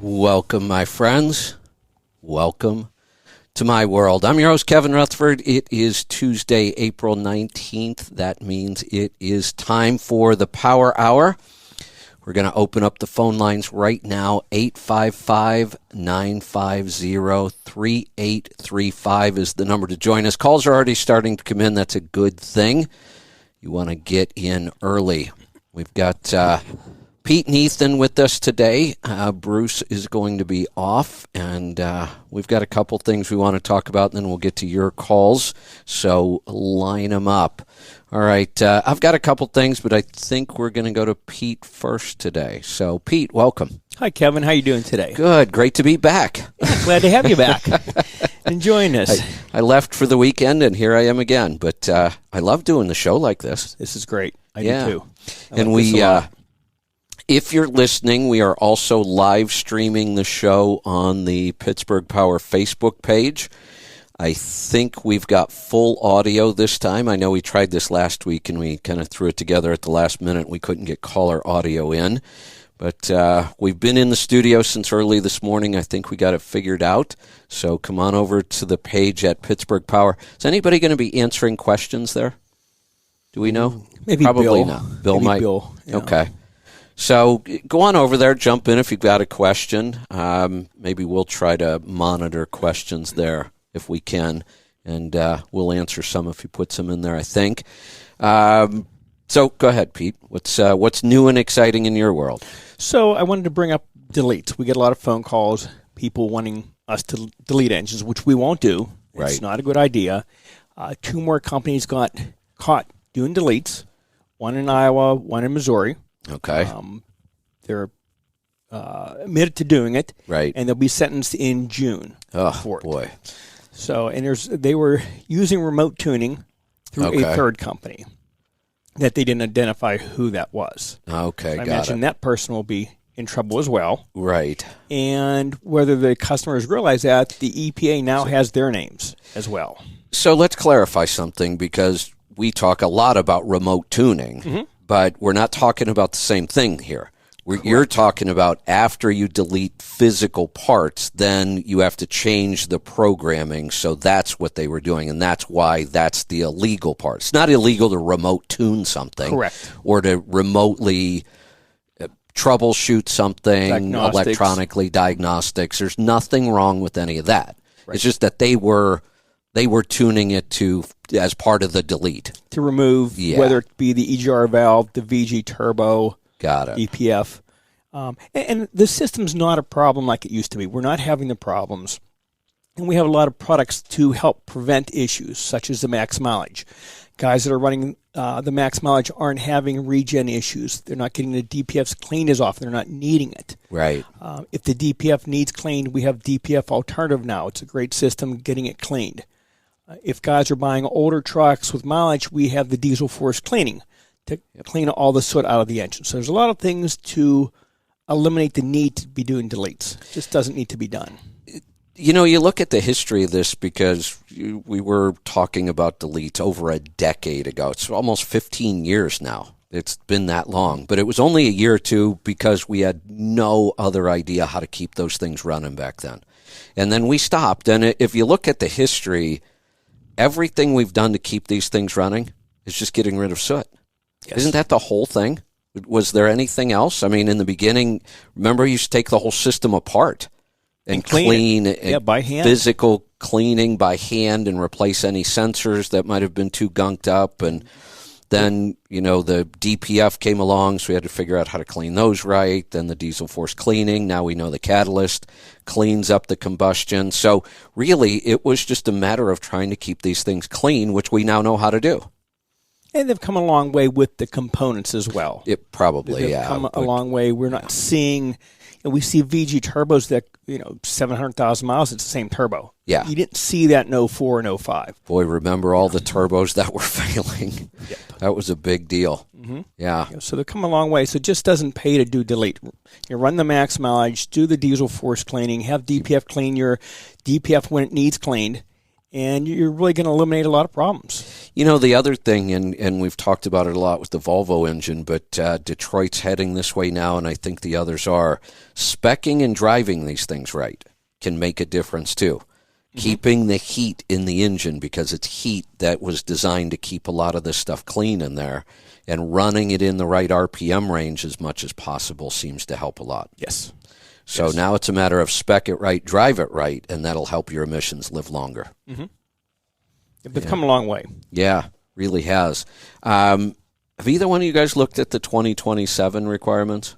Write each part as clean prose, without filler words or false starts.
Welcome, my friends. Welcome to my world. I'm your host, Kevin Rutherford. It is Tuesday, April 19th. That means it is time for the Power Hour. We're going to open up the phone lines right now. 855-950-3835 is the number to join us. Calls are already starting to come in. That's a good thing. You want to get in early. We've got Pete and Ethan with us today. Bruce is going to be off, and we've got a couple things we want to talk about, and then we'll get to your calls, so line them up. All right, I've got a couple things, but I think we're going to go to Pete first today. So, Pete, welcome. Hi, Kevin. How you doing today? Good. Great to be back. Yeah, glad to have you back. Enjoying this. I left for the weekend, and here I am again, but I love doing the show like this. This is great. I do, too. And we... if you're listening, we are also live streaming the show on the Pittsburgh Power Facebook page. I think we've got full audio this time. I know we tried this last week and we kind of threw it together at the last minute. We couldn't get caller audio in. But we've been in the studio since early this morning. I think we got it figured out. So come on over to the page at Pittsburgh Power. Is anybody going to be answering questions there? Do we know? Maybe Probably Bill. not. Bill Maybe might. Bill, yeah. Okay. So go on over there, jump in if you've got a question. Maybe we'll try to monitor questions there if we can, and we'll answer some if you put some in there, I think. So go ahead, Pete. What's new and exciting in your world? So I wanted to bring up deletes. We get a lot of phone calls, people wanting us to delete engines, which we won't do. Right. It's not a good idea. 2 more companies got caught doing deletes, one in Iowa, one in Missouri. Okay. They're admitted to doing it, right, and they'll be sentenced in June. Oh boy! So, and they were using remote tuning through a third company that they didn't identify who that was. Okay, so I got imagine it. that person will be in trouble as well. Right. And whether the customers realize that, the EPA now has their names as well. So let's clarify something, because we talk a lot about remote tuning. Mm-hmm. But we're not talking about the same thing here. You're talking about after you delete physical parts, then you have to change the programming. So that's what they were doing, and that's why that's the illegal part. It's not illegal to remote tune something. Correct. Or to remotely troubleshoot something electronically, diagnostics. There's nothing wrong with any of that. Right. It's just that they were tuning it to as part of the delete. To remove, whether it be the EGR valve, the VG turbo, got it. DPF. And the system's not a problem like it used to be. We're not having the problems. And we have a lot of products to help prevent issues, such as the max mileage. Guys that are running the max mileage aren't having regen issues. They're not getting the DPFs cleaned as often. They're not needing it. Right. If the DPF needs cleaned, we have DPF Alternative now. It's a great system getting it cleaned. If guys are buying older trucks with mileage, we have the Diesel Force cleaning to clean all the soot out of the engine. So there's a lot of things to eliminate the need to be doing deletes. It just doesn't need to be done. You know, you look at the history of this, because we were talking about deletes over a decade ago. It's almost 15 years now. It's been that long. But it was only a year or two because we had no other idea how to keep those things running back then. And then we stopped. And if you look at the history, everything we've done to keep these things running is just getting rid of soot. Yes. Isn't that the whole thing? Was there anything else? I mean, in the beginning, remember, you used to take the whole system apart and clean by hand. Physical cleaning by hand, and replace any sensors that might have been too gunked up. And then, the DPF came along, so we had to figure out how to clean those right. Then the Diesel Force cleaning. Now we know the catalyst cleans up the combustion. So really, it was just a matter of trying to keep these things clean, which we now know how to do. And they've come a long way with the components as well. It probably, they've come a long way. We're not seeing, we see VG turbos that, 700,000 miles, it's the same turbo. Yeah. You didn't see that in 04 and 05. Boy, remember all the turbos that were failing. Yep. That was a big deal. Mm-hmm. Yeah. So they've come a long way. So it just doesn't pay to do delete. You run the max mileage, do the Diesel Force cleaning, have DPF clean your DPF when it needs cleaned, and you're really going to eliminate a lot of problems. You know, the other thing, and we've talked about it a lot with the Volvo engine, but Detroit's heading this way now, and I think the others are. Speccing and driving these things right can make a difference too. Keeping the heat in the engine, because it's heat that was designed to keep a lot of this stuff clean in there, and running it in the right RPM range as much as possible seems to help a lot. Yes. So now it's a matter of spec it right, drive it right, and that'll help your emissions live longer. They've come a long way. Yeah, really has. Have either one of you guys looked at the 2027 requirements?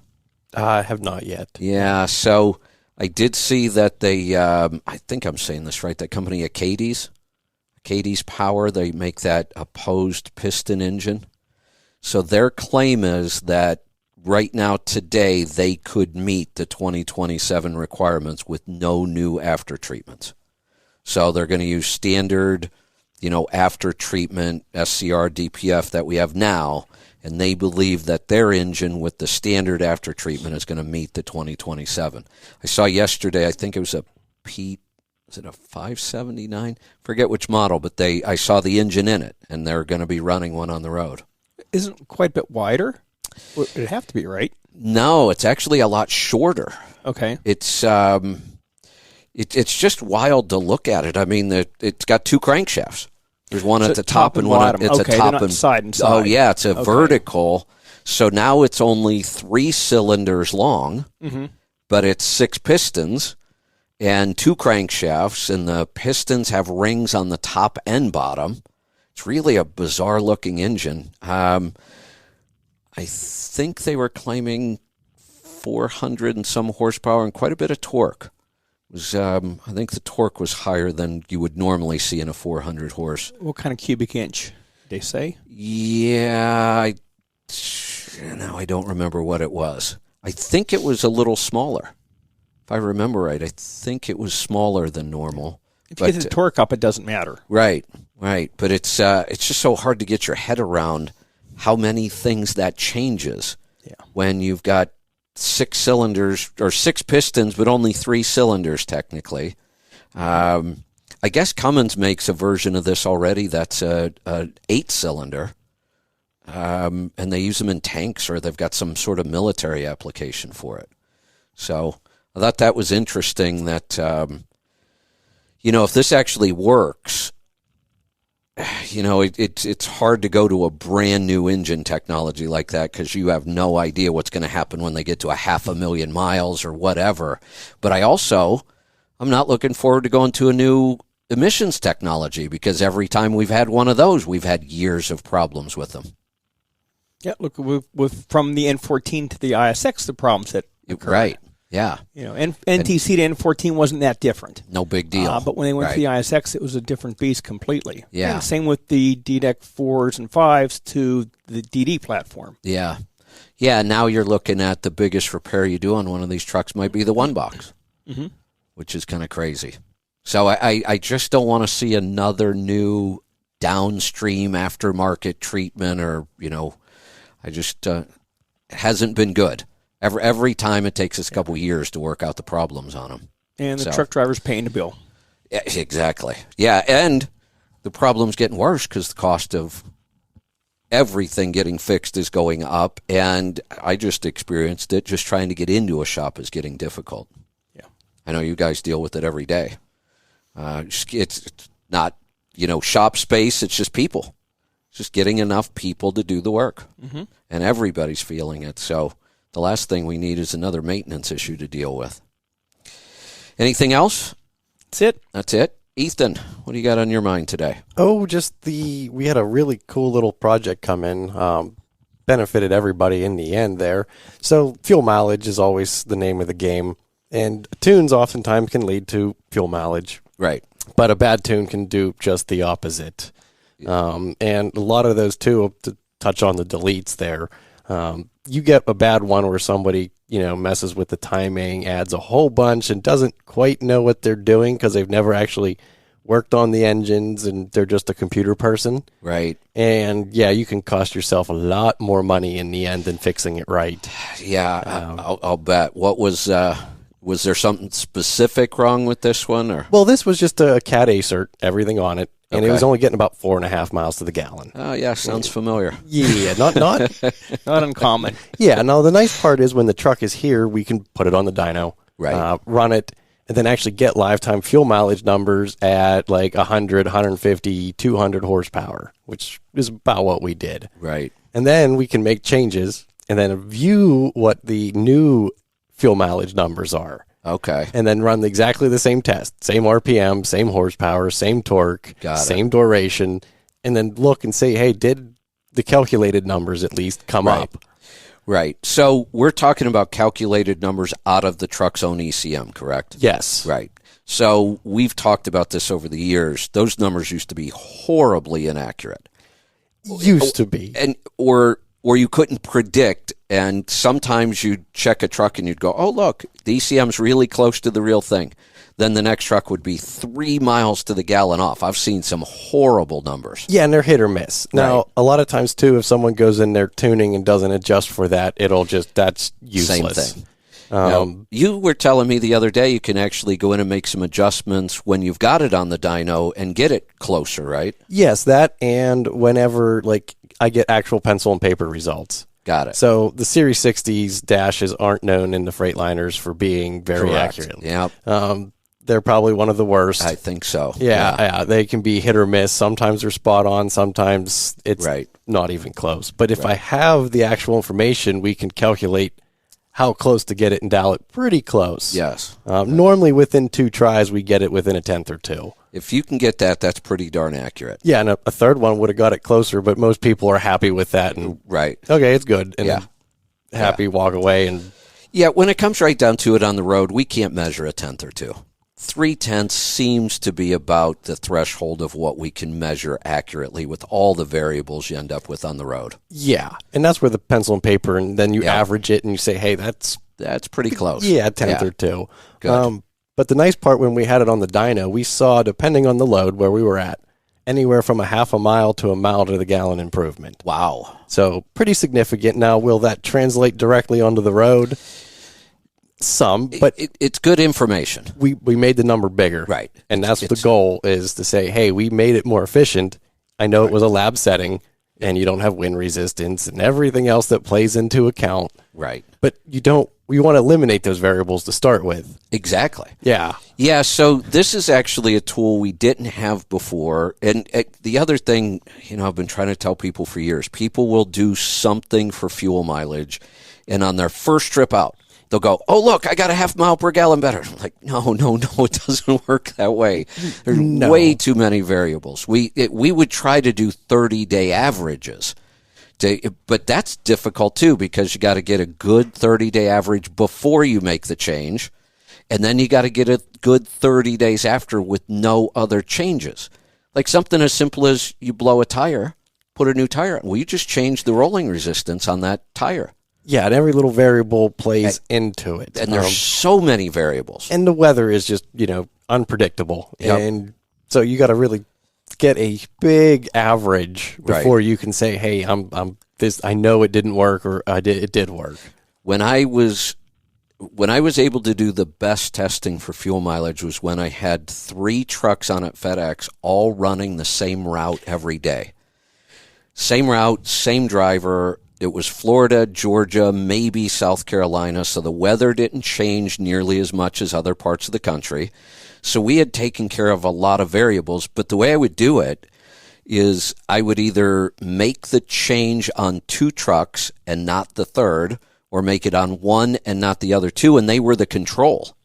I have not yet. Yeah, so I did see that they, I think I'm saying this right, that company Acades Power, they make that opposed piston engine. So their claim is that right now, today, they could meet the 2027 requirements with no new after treatments. So they're going to use standard, after treatment SCR DPF that we have now, and they believe that their engine with the standard after treatment is going to meet the 2027. I saw yesterday, I think it was a 579? Forget which model, but I saw the engine in it, and they're going to be running one on the road. Isn't quite a bit wider? Well, it'd have to be, right? No, it's actually a lot shorter. Okay. It's it's just wild to look at it. I mean, it's got two crankshafts. There's one at the top and one bottom. It's okay, a top not and side and side. Oh yeah, it's a vertical. So now it's only 3 cylinders long, but it's 6 pistons and 2 crankshafts, and the pistons have rings on the top and bottom. It's really a bizarre looking engine. I think they were claiming 400 and some horsepower and quite a bit of torque. It was, I think the torque was higher than you would normally see in a 400 horse. What kind of cubic inch did they say? Yeah, now I don't remember what it was. I think it was a little smaller. If I remember right, I think it was smaller than normal. If you get the torque up, it doesn't matter. Right. But it's just so hard to get your head around how many things that changes when you've got 6 cylinders or 6 pistons, but only 3 cylinders technically. I guess Cummins makes a version of this already that's a 8-cylinder, and they use them in tanks, or they've got some sort of military application for it. So I thought that was interesting that, if this actually works, it's hard to go to a brand new engine technology like that because you have no idea what's going to happen when they get to 500,000 miles or whatever. But I'm not looking forward to going to a new emissions technology because every time we've had one of those, we've had years of problems with them. Yeah, look, with from the N14 to the ISX, the problems that occurred. Right. Yeah. NTC to N14 wasn't that different. No big deal. But when they went to the ISX, it was a different beast completely. Yeah. And same with the DDEC 4s and 5s to the DD platform. Yeah. Yeah, now you're looking at the biggest repair you do on one of these trucks might be the one box, which is kind of crazy. So I just don't want to see another new downstream aftermarket treatment or, I just it hasn't been good. Every time it takes us a couple of years to work out the problems on them. And the truck driver's paying the bill. Yeah, exactly. Yeah, and the problem's getting worse because the cost of everything getting fixed is going up, and I just experienced it. Just trying to get into a shop is getting difficult. Yeah, I know you guys deal with it every day. It's not, shop space. It's just people. It's just getting enough people to do the work, and everybody's feeling it. So the last thing we need is another maintenance issue to deal with. Anything else? That's it. Ethan, what do you got on your mind today? Oh, we had a really cool little project come in, benefited everybody in the end there. So fuel mileage is always the name of the game, and tunes oftentimes can lead to fuel mileage. Right. But a bad tune can do just the opposite. And a lot of those too, to touch on the deletes there, you get a bad one where somebody, messes with the timing, adds a whole bunch, and doesn't quite know what they're doing because they've never actually worked on the engines and they're just a computer person. Right. And yeah, you can cost yourself a lot more money in the end than fixing it right. Yeah, I'll bet. What was Was there something specific wrong with this one, or? Well, this was just a Cat Acert, everything on it, and it Okay. was only getting about 4.5 miles to the gallon. Oh yeah, sounds familiar. Yeah, not Not uncommon. Yeah. Now the nice part is when the truck is here, we can put it on the dyno, Right. run it, and then actually get lifetime fuel mileage numbers at like 100, 150, 200 horsepower, which is about what we did. Right. And then we can make changes and then view what the new fuel mileage numbers are. Okay. And then run exactly the same test, same RPM, same horsepower, same torque, Got it. same duration, and then look and say, hey, did the calculated numbers at least come Right. up? Right. So we're talking about calculated numbers out of the truck's own ECM, correct? Yes. Right. So we've talked about this over the years. Those numbers used to be horribly inaccurate, Used to be. and or you couldn't predict. And sometimes you'd check a truck and you'd go, "Oh, look, the ECM's really close to the real thing." Then the next truck would be 3 miles to the gallon off. I've seen some horrible numbers. Yeah, and they're hit or miss. Now, Right. a lot of times, too, if someone goes in there tuning and doesn't adjust for that, that's Same useless. thing. Now, you were telling me the other day you can actually go in and make some adjustments when you've got it on the dyno and get it closer, right? Yes, that, and whenever, like, I get actual pencil and paper results. Got it. So the Series 60s dashes aren't known in the Freightliners for being very Correct. accurate. Yeah, They're probably one of the worst. I think so. Yeah, they can be hit or miss. Sometimes they're spot on. Sometimes it's Right. not even close. But if I have the actual information, we can calculate how close to get it and dial it pretty close. Yes. Normally within 2 tries, we get it within a tenth or 2. If you can get that, that's pretty darn accurate. Yeah, and a third one would have got it closer, but most people are happy with that and, Right. okay, it's good. And Yeah. happy, walk away. And Yeah, when it comes right down to it on the road, we can't measure a tenth or two. 0.3 seems to be about the threshold of what we can measure accurately with all the variables you end up with on the road. yeah, and that's where the pencil and paper, and then you Yeah. average it and you say, hey, that's That's pretty close. yeah, a tenth or 2. Good. But the nice part when we had it on the dyno, we saw, depending on the load where we were at, anywhere from a half a mile to a mile to the gallon improvement. Wow. So pretty significant. Now, will that translate directly onto the road? Some, but It's good information. we made the number bigger. Right. And that's the goal, is to say, hey, we made it more efficient. I know it was a lab setting and you don't have wind resistance and everything else that plays into account, Right. but we want to eliminate those variables to start with. Exactly. Yeah. Yeah, so this is actually a tool we didn't have before. And the other thing, I've been trying to tell people for years, people will do something for fuel mileage, and on their first trip out, they'll go, "Oh, look, I got a half mile per gallon better." I'm like, no, it doesn't work that way. There's way too many variables. We would try to do 30-day averages. But that's difficult too, because you got to get a good 30-day average before you make the change, and then you got to get a good 30 days after with no other changes. Like something as simple as you blow a tire, put a new tire on. Well, you just change the rolling resistance on that tire. Yeah, and every little variable plays into it. And there's so many variables. And the weather is just, unpredictable. Yep. And so you got to really get a big average before Right. you can say, hey, I'm this, I know it didn't work, or it did work. When I was able to do the best testing for fuel mileage was when I had 3 trucks on at FedEx all running the same route every day. Same route, same driver. It was Florida, Georgia, maybe South Carolina, so the weather didn't change nearly as much as other parts of the country. So we had taken care of a lot of variables, but the way I would do it is I would either make the change on 2 trucks and not the third, or make it on 1 and not the other 2, and they were the control.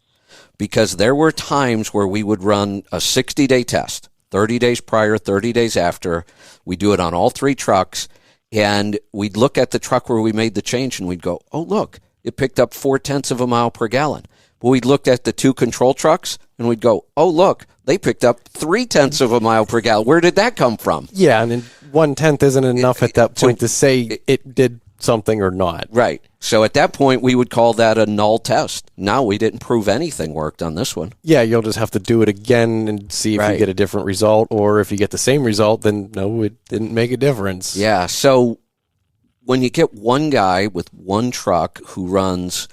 Because there were times where we would run a 60-day test, 30 days prior, 30 days after. We'd do it on all 3 trucks, and we'd look at the truck where we made the change, and we'd go, oh, look, it picked up 0.4 of a mile per gallon. But we'd looked at the 2 control trucks, and we'd go, oh, look, they picked up 0.3 of a mile per gallon. Where did that come from? Yeah, and then 1/10 isn't enough at that point to say it did something or not. Right. So at that point, we would call that a null test. Now we didn't prove anything worked on this one. Yeah, you'll just have to do it again and see if you Right. get a different result, or if you get the same result, then no, it didn't make a difference. Yeah. So when you get one guy with one truck who runs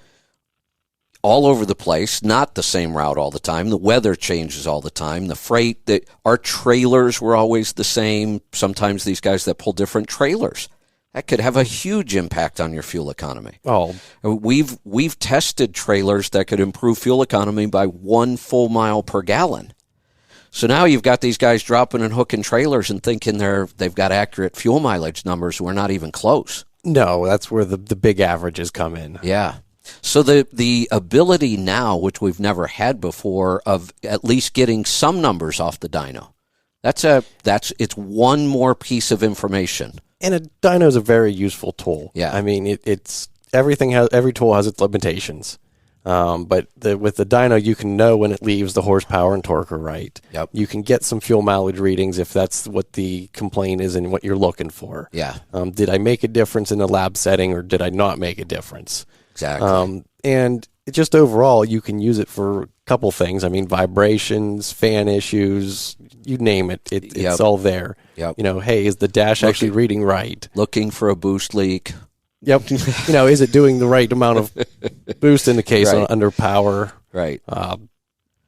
all over the place, not the same route all the time. The weather changes all the time. The freight, our trailers were always the same. Sometimes these guys that pull different trailers, that could have a huge impact on your fuel economy. Oh, We've tested trailers that could improve fuel economy by 1 full mile per gallon. So now you've got these guys dropping and hooking trailers and thinking they've got accurate fuel mileage numbers. We're not even close. no, that's where the big averages come in. Yeah. So the ability now, which we've never had before, of at least getting some numbers off the dyno, it's one more piece of information. And a dyno is a very useful tool. Yeah. I mean, every tool has its limitations. But with the dyno, you can know when it leaves the horsepower and torque are right. Yep. You can get some fuel mileage readings if that's what the complaint is and what you're looking for. Yeah. Did I make a difference in the lab setting or did I not make a difference? Exactly. And just overall, you can use it for a couple things. I mean, vibrations, fan issues, you name it. It's all there. Yep. Hey, is the dash actually reading right? Looking for a boost leak. Yep. Is it doing the right amount of boost in the case Right. under power? Right.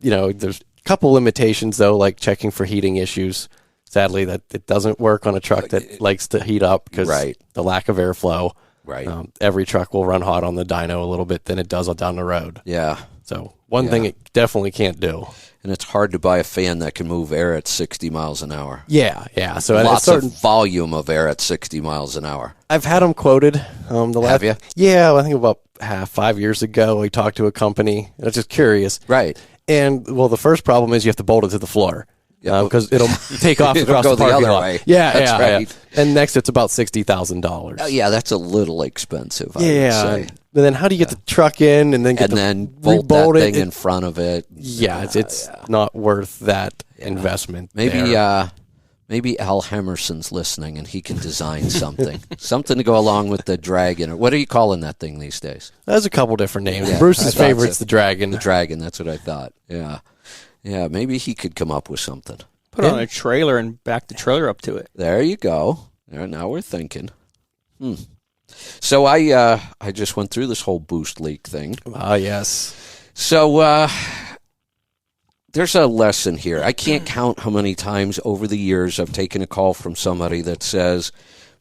There's a couple limitations, though, like checking for heating issues. Sadly, that it doesn't work on a truck that likes to heat up because Right. the lack of airflow. Right. Every truck will run hot on the dyno a little bit than it does down the road. Yeah. So one thing it definitely can't do. And it's hard to buy a fan that can move air at 60 miles an hour. Yeah. So Lots of volume of air at 60 miles an hour. I've had them quoted. Have you? Yeah, I think about 5 years ago, we talked to a company. I was just curious. Right. And, the first problem is you have to bolt it to the floor. Because it'll take off It'll across go the the parking other lot. way. Yeah, That's right. And next, it's about $60,000. Yeah, that's a little expensive, I would Yeah. say. And then how do you get the truck in and then get bolt that rebolt thing in front of it. Yeah, it's not worth that investment. Maybe there. maybe Al Hemerson's listening and he can design something. Something to go along with the Dragon. What are you calling that thing these days? There's a couple different names. Yeah, I Bruce's thought favorite's so. the Dragon. The Dragon, that's what I thought. Yeah. Yeah, maybe he could come up with something. Put it on a trailer and back the trailer up to it. There you go. Now we're thinking. So I just went through this whole boost leak thing. Yes. So there's a lesson here. I can't count how many times over the years I've taken a call from somebody that says,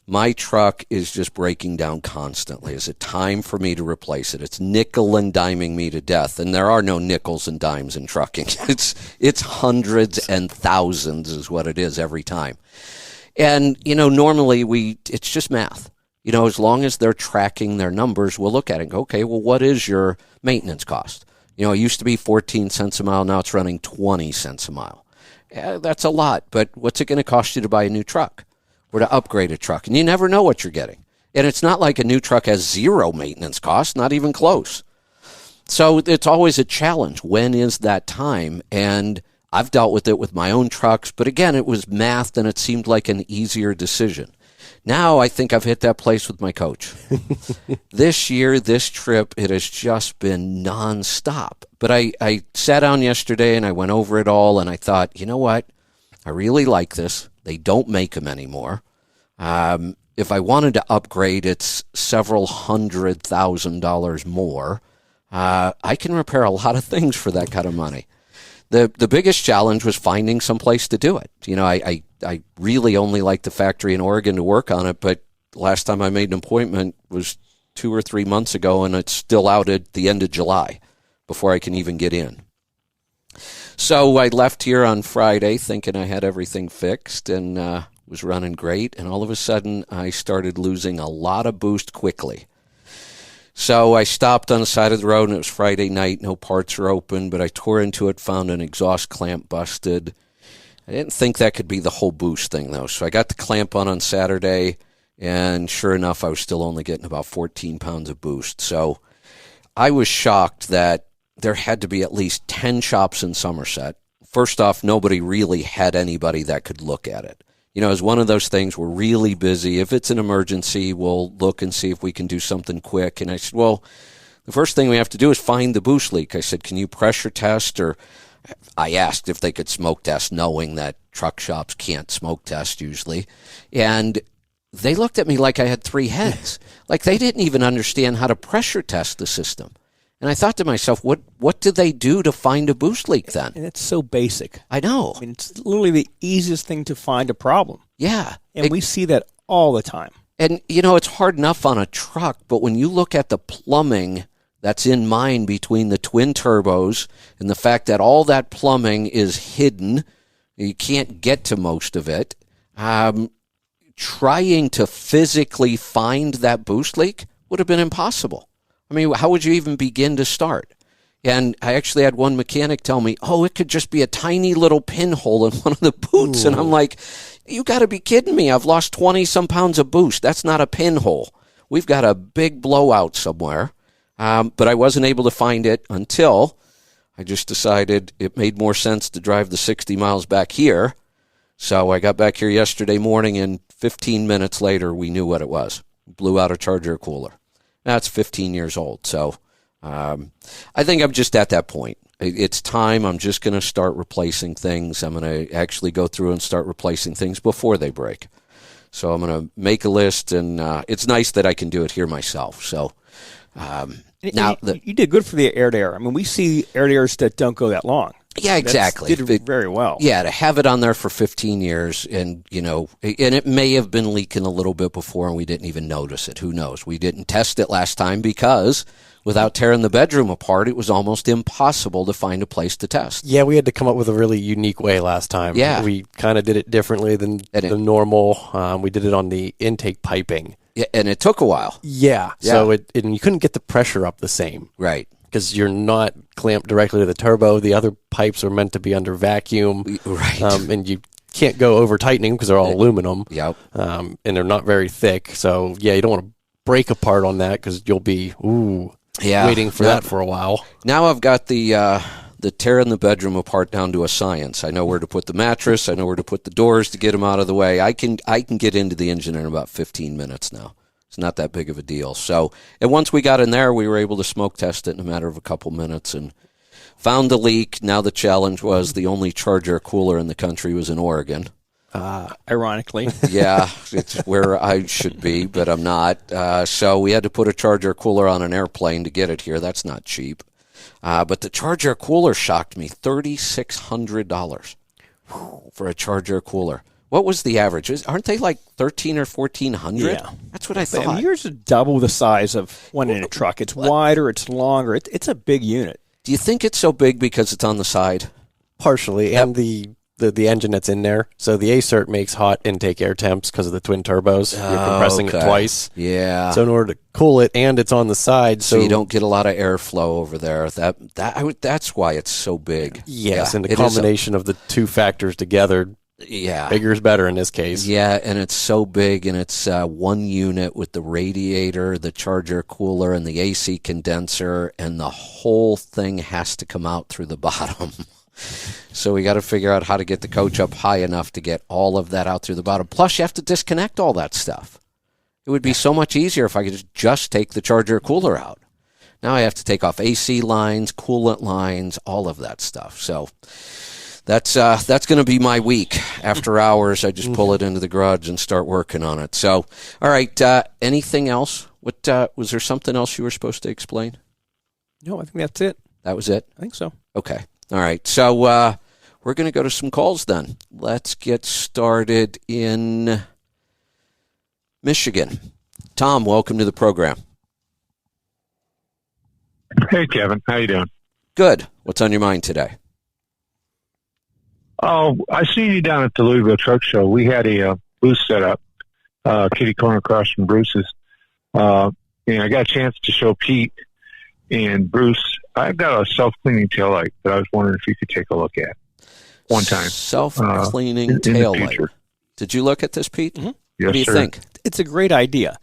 my truck is just breaking down constantly. Is it time for me to replace it? It's nickel and diming me to death. And there are no nickels and dimes in trucking. It's hundreds and thousands is what it is every time. And, normally it's just math. As long as they're tracking their numbers, we'll look at it and go, okay, well, what is your maintenance cost? It used to be 14 cents a mile. Now it's running 20 cents a mile. Yeah, that's a lot. But what's it going to cost you to buy a new truck or to upgrade a truck? And you never know what you're getting. And it's not like a new truck has zero maintenance costs, not even close. So it's always a challenge. When is that time? And I've dealt with it with my own trucks. But again, it was math and it seemed like an easier decision. Now I think I've hit that place with my coach. This year, this trip, it has just been nonstop. But I sat down yesterday and I went over it all and I thought, you know what? I really like this. They don't make them anymore. If I wanted to upgrade, it's several $100,000 more. I can repair a lot of things for that kind of money. The biggest challenge was finding some place to do it. I really only like the factory in Oregon to work on it, but last time I made an appointment was 2 or 3 months ago, and it's still out at the end of July before I can even get in. So I left here on Friday thinking I had everything fixed and was running great, and all of a sudden I started losing a lot of boost quickly. So I stopped on the side of the road, and it was Friday night. No parts are open, but I tore into it, found an exhaust clamp busted. I didn't think that could be the whole boost thing, though. So I got the clamp on Saturday, and sure enough, I was still only getting about 14 pounds of boost. So I was shocked that there had to be at least 10 shops in Somerset. First off, nobody really had anybody that could look at it. It was one of those things, we're really busy. If it's an emergency, we'll look and see if we can do something quick. And I said, well, the first thing we have to do is find the boost leak. I said, can you pressure test? Or I asked if they could smoke test, knowing that truck shops can't smoke test usually. And they looked at me like I had 3 heads. Like they didn't even understand how to pressure test the system. And I thought to myself, what did they do to find a boost leak then? And it's so basic. I know. I mean, it's literally the easiest thing to find a problem. Yeah. And we see that all the time. And, it's hard enough on a truck, but when you look at the plumbing that's in mine between the twin turbos and the fact that all that plumbing is hidden, you can't get to most of it, trying to physically find that boost leak would have been impossible. I mean, how would you even begin to start? And I actually had one mechanic tell me, it could just be a tiny little pinhole in one of the boots. Ooh. And I'm like, you got to be kidding me. I've lost 20-some pounds of boost. That's not a pinhole. We've got a big blowout somewhere. But I wasn't able to find it until I just decided it made more sense to drive the 60 miles back here. So I got back here yesterday morning, and 15 minutes later, we knew what it was. Blew out a charger cooler. That's 15 years old. So I think I'm just at that point. It's time. I'm just going to start replacing things. I'm going to actually go through and start replacing things before they break. So I'm going to make a list, and it's nice that I can do it here myself. So now you did good for the air-to-air. I mean, we see air-to-airs that don't go that long. Yeah, exactly. Did very well. Yeah, to have it on there for 15 years, and and it may have been leaking a little bit before, and we didn't even notice it. Who knows? We didn't test it last time because without tearing the bedroom apart, it was almost impossible to find a place to test. Yeah, we had to come up with a really unique way last time. Yeah, we kind of did it differently than the normal. We did it on the intake piping. Yeah, and it took a while. Yeah. So and you couldn't get the pressure up the same. Right. Because you're not clamped directly to the turbo. The other pipes are meant to be under vacuum. Right. And you can't go over tightening because they're all aluminum. Yep. And they're not very thick. So, you don't want to break apart on that because you'll be waiting for that for a while. Now I've got the tearing the bedroom apart down to a science. I know where to put the mattress. I know where to put the doors to get them out of the way. I can get into the engine in about 15 minutes now. It's not that big of a deal. So, and once we got in there, we were able to smoke test it in a matter of a couple minutes and found the leak. Now the challenge was the only charger cooler in the country was in Oregon. Ironically. Yeah, it's where I should be, but I'm not. So we had to put a charger cooler on an airplane to get it here. That's not cheap. But the charger cooler shocked me, $3,600 for a charger cooler. What was the average? Aren't they like $1,300 or $1,400? Yeah. That's what I thought. Yours is double the size of one in a truck. It's wider, it's longer. It's a big unit. Do you think it's so big because it's on the side? Partially, and the engine that's in there. So the ACERT makes hot intake air temps because of the twin turbos. You're compressing it twice. Yeah. So in order to cool it, and it's on the side, so you don't get a lot of airflow over there. That's why it's so big. Yes, and the combination of the two factors together. Yeah. Bigger is better in this case. Yeah, and it's so big, and it's one unit with the radiator, the charger cooler, and the AC condenser, and the whole thing has to come out through the bottom. So we got to figure out how to get the coach up high enough to get all of that out through the bottom. Plus, you have to disconnect all that stuff. It would be so much easier if I could just take the charger cooler out. Now I have to take off AC lines, coolant lines, all of that stuff. So that's going to be my week. After hours, I just pull it into the garage and start working on it. So, all right, anything else? Was there something else you were supposed to explain? No, I think that's it. That was it? I think so. Okay. All right. So we're going to go to some calls then. Let's get started in Michigan. Tom, welcome to the program. Hey, Kevin. How you doing? Good. What's on your mind today? Oh, I seen you down at the Louisville Truck Show. We had a booth set up, kitty corner across from Bruce's. And I got a chance to show Pete and Bruce. I've got a self-cleaning taillight that I was wondering if you could take a look at one time. Self-cleaning taillight. Did you look at this, Pete? Mm-hmm. Yes, what do you think? It's a great idea.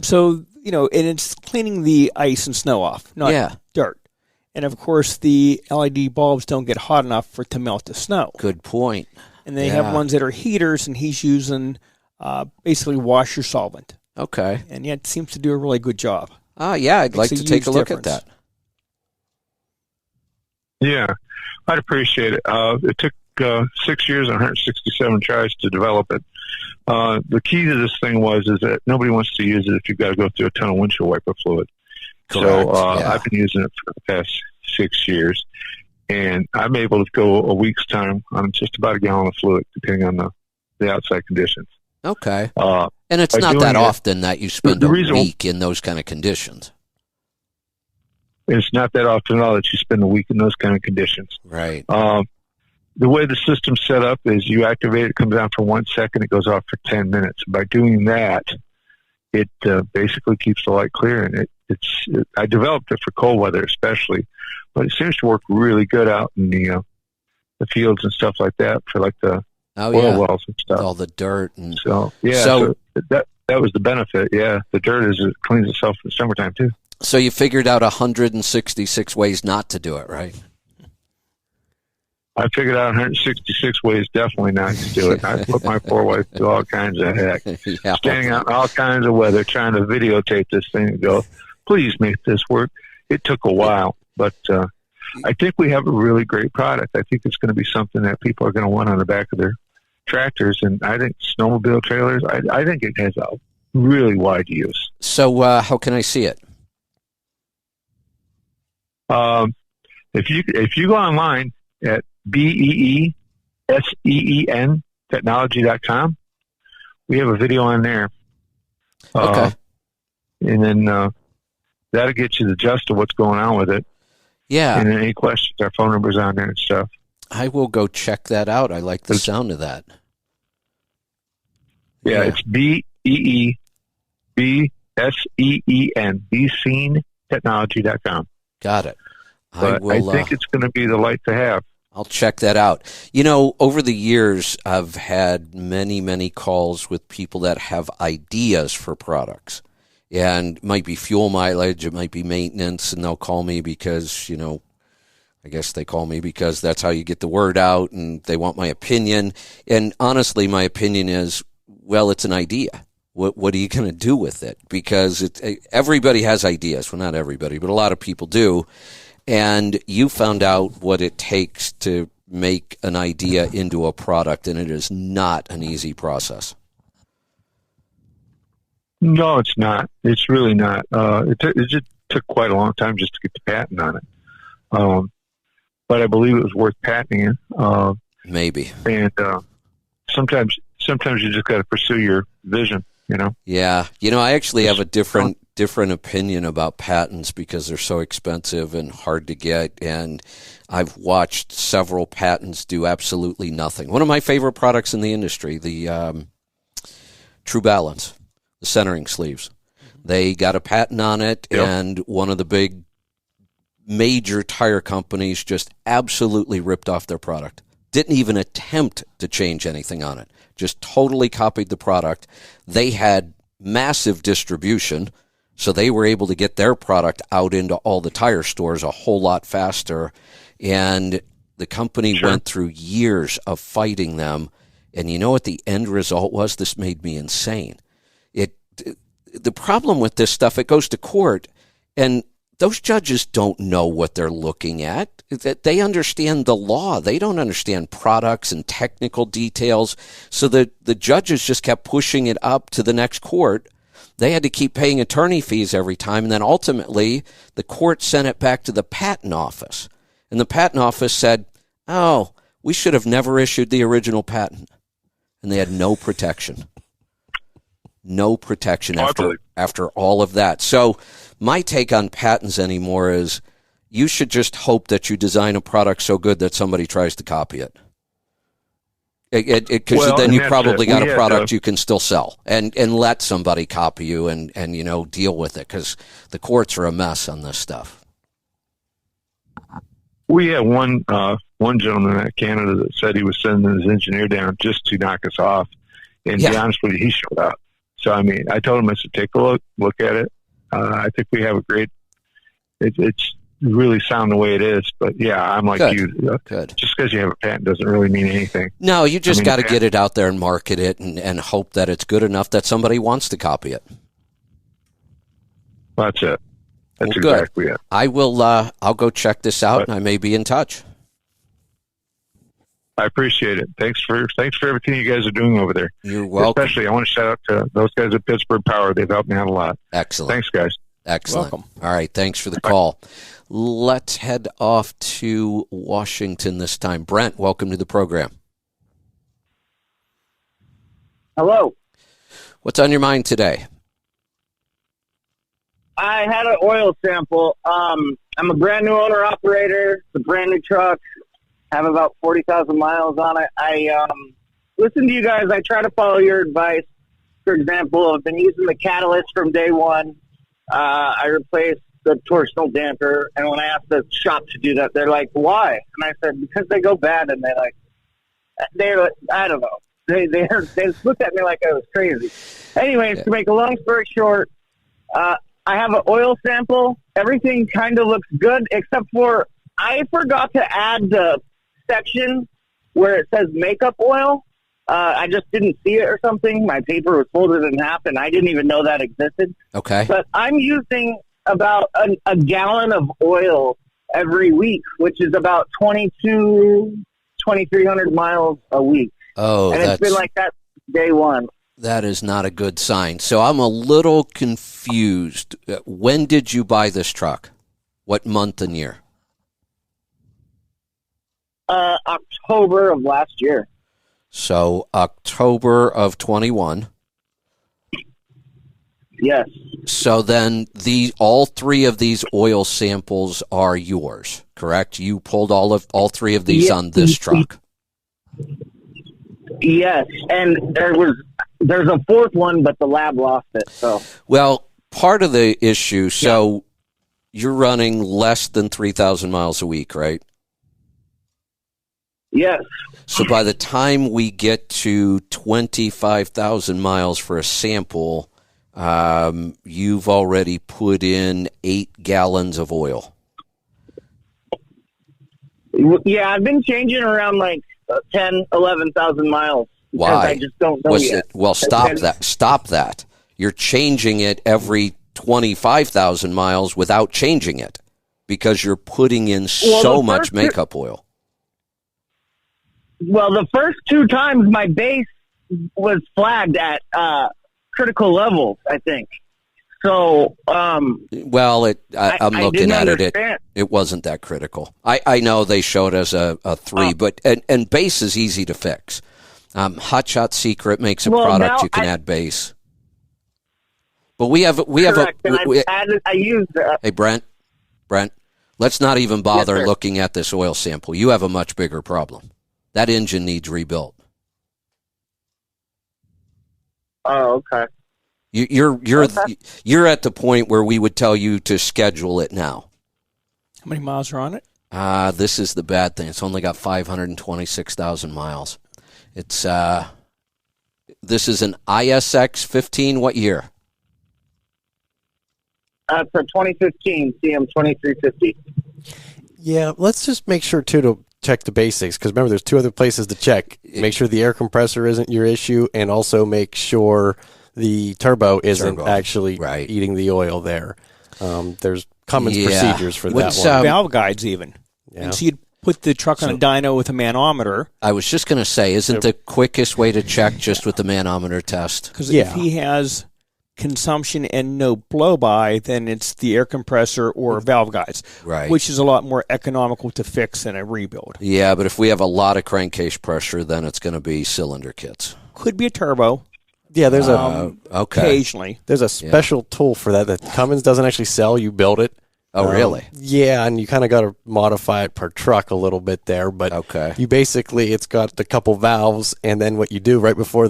So, and it's cleaning the ice and snow off, not dirt. And, of course, the LED bulbs don't get hot enough to melt the snow. Good point. And they have ones that are heaters, and he's using basically washer solvent. Okay. And it seems to do a really good job. Yeah, I'd like to take a look at that. Yeah, I'd appreciate it. It took 6 years and 167 tries to develop it. The key to this thing is that nobody wants to use it if you've got to go through a ton of windshield wiper fluid. Correct. I've been using it for the past 6 years, and I'm able to go a week's time on just about a gallon of fluid, depending on the outside conditions. Okay. And it's not that often that you spend a week in those kind of conditions. It's not that often at all that you spend a week in those kind of conditions. Right. The way the system's set up is you activate it, comes on for 1 second, it goes off for 10 minutes. By doing that, it basically keeps the light clear. And I developed it for cold weather especially, but it seems to work really good out in the fields and stuff like that for like the oil wells and stuff. All the dirt. And so that was the benefit. Yeah, the dirt it cleans itself in the summertime too. So you figured out 166 ways not to do it, right? I figured out 166 ways definitely not to do it. I put my poor wife through all kinds of heck. Yeah. Standing out in all kinds of weather, trying to videotape this thing and go, please make this work. It took a while, but I think we have a really great product. I think it's going to be something that people are going to want on the back of their tractors, and I think snowmobile trailers, I think it has a really wide use. So how can I see it? If you go online at BEESEEN technology.com, we have a video on there. Okay. And then that'll get you the gist of what's going on with it. Yeah. And any questions, our phone number's on there and stuff. I will go check that out. I like the sound of that. Yeah, it's BEESEEN, BSEEN, technology.com. Got it. I think it's going to be the light to have. I'll check that out. You know, over the years, I've had many, many calls with people that have ideas for products. And it might be fuel mileage, it might be maintenance, and they'll call me because, I guess they call me because that's how you get the word out, and they want my opinion. And honestly, my opinion is, well, it's an idea. What are you going to do with it? Because everybody has ideas. Well, not everybody, but a lot of people do. And you found out what it takes to make an idea into a product, and it is not an easy process. No, it's not. It's really not. It just took quite a long time just to get the patent on it. But I believe it was worth patenting it. Maybe. And sometimes you just got to pursue your vision, Yeah. I actually have a different opinion about patents because they're so expensive and hard to get. And I've watched several patents do absolutely nothing. One of my favorite products in the industry, the True Balance, the centering sleeves. They got a patent on it, and one of the big major tire companies just absolutely ripped off their product. Didn't even attempt to change anything on it. Just totally copied the product. They had massive distribution, so they were able to get their product out into all the tire stores a whole lot faster. And the company went through years of fighting them. And you know what the end result was? This made me insane. The problem with this stuff, it goes to court, and those judges don't know what they're looking at. They understand the law. They don't understand products and technical details. So the judges just kept pushing it up to the next court. They had to keep paying attorney fees every time. And then ultimately, the court sent it back to the patent office. And the patent office said, oh, we should have never issued the original patent. And they had no protection. No protection after all of that. So my take on patents anymore is you should just hope that you design a product so good that somebody tries to copy it. Because then you probably got a product you can still sell and let somebody copy you and deal with it, because the courts are a mess on this stuff. We had one gentleman out of Canada that said he was sending his engineer down just to knock us off. And to be honest with you, he showed up. So, I told him, I said, take a look at it. I think we have a great, it's really sound the way it is. But yeah, I'm like you. Good. Just because you have a patent doesn't really mean anything. No, you just got to get it out there and market it and hope that it's good enough that somebody wants to copy it. That's it. That's exactly it. I will, I'll go check this out, and I may be in touch. I appreciate it. Thanks for everything you guys are doing over there. You're welcome. Especially, I want to shout out to those guys at Pittsburgh Power. They've helped me out a lot. Excellent. Thanks, guys. Excellent. Welcome. All right. Thanks for the call. Let's head off to Washington this time. Brent, welcome to the program. Hello. What's on your mind today? I had an oil sample. I'm a brand new owner operator. It's a brand new truck. I have about 40,000 miles on it. I listen to you guys. I try to follow your advice. For example, I've been using the catalyst from day one. I replaced the torsional damper, and when I asked the shop to do that, they're like, "Why?" And I said, "Because they go bad." And they're like, I don't know. They looked at me like I was crazy. Anyways, to make a long story short, I have an oil sample. Everything kind of looks good, except for I forgot to add the section where it says makeup oil. I just didn't see it or something. My paper was folded in half, and I didn't even know that existed. Okay. But I'm using about a gallon of oil every week, which is about 2,300 miles a week. Oh, and it's been like that day one. That is not a good sign. So I'm a little confused. When did you buy this truck? What month and year? October of last year. So October of 21. Yes. So then all three of these oil samples are yours, correct? You pulled all three of these on this truck. Yes, and there's a fourth one, but the lab lost it. So Well, part of the issue, so you're running less than 3,000 miles a week, right? yes, So by the time we get to 25,000 miles for a sample, you've already put in 8 gallons of oil. yeah, I've been changing around like 10, 11,000 miles. Because Why? I just don't know yet. Well, stop that. Stop that. You're changing it every 25,000 miles without changing it because you're putting in so much makeup oil. Well, the first 2 times my base was flagged at critical levels, I think. So, Well, I'm looking at it. It wasn't that critical. I know they showed us a 3, but and base is easy to fix. Hot Shot Secret makes a product you can add base. But we have correct, a. I used. Hey, Brent, let's not even bother Yes, sir. looking at this oil sample. You have a much bigger problem. That engine needs rebuilt. Oh, okay. You're at the point where we would tell you to schedule it now. How many miles are on it? This is the bad thing. It's only got 526,000 miles. It's this is an ISX 15. What year? It's a 2015 CM 2350. Yeah, let's just make sure, too, to check the basics, because remember, there's 2 other places to check. Make sure the air compressor isn't your issue, and also make sure the turbo isn't actually eating the oil there. There's Cummins procedures for that one. Valve guides even. Yeah. And so you'd put the truck on a dyno with a manometer. I was just going to say, isn't the quickest way to check just with the manometer test? Because if he has consumption and no blow-by, then it's the air compressor or valve guides, which is a lot more economical to fix than a rebuild. Yeah, but if we have a lot of crankcase pressure, then it's going to be cylinder kits. Could be a turbo. Yeah, there's occasionally. There's a special tool for that Cummins doesn't actually sell. You build it. Oh, really? Yeah, and you kind of got to modify it per truck a little bit there. But you basically, it's got the couple valves, and then what you do right before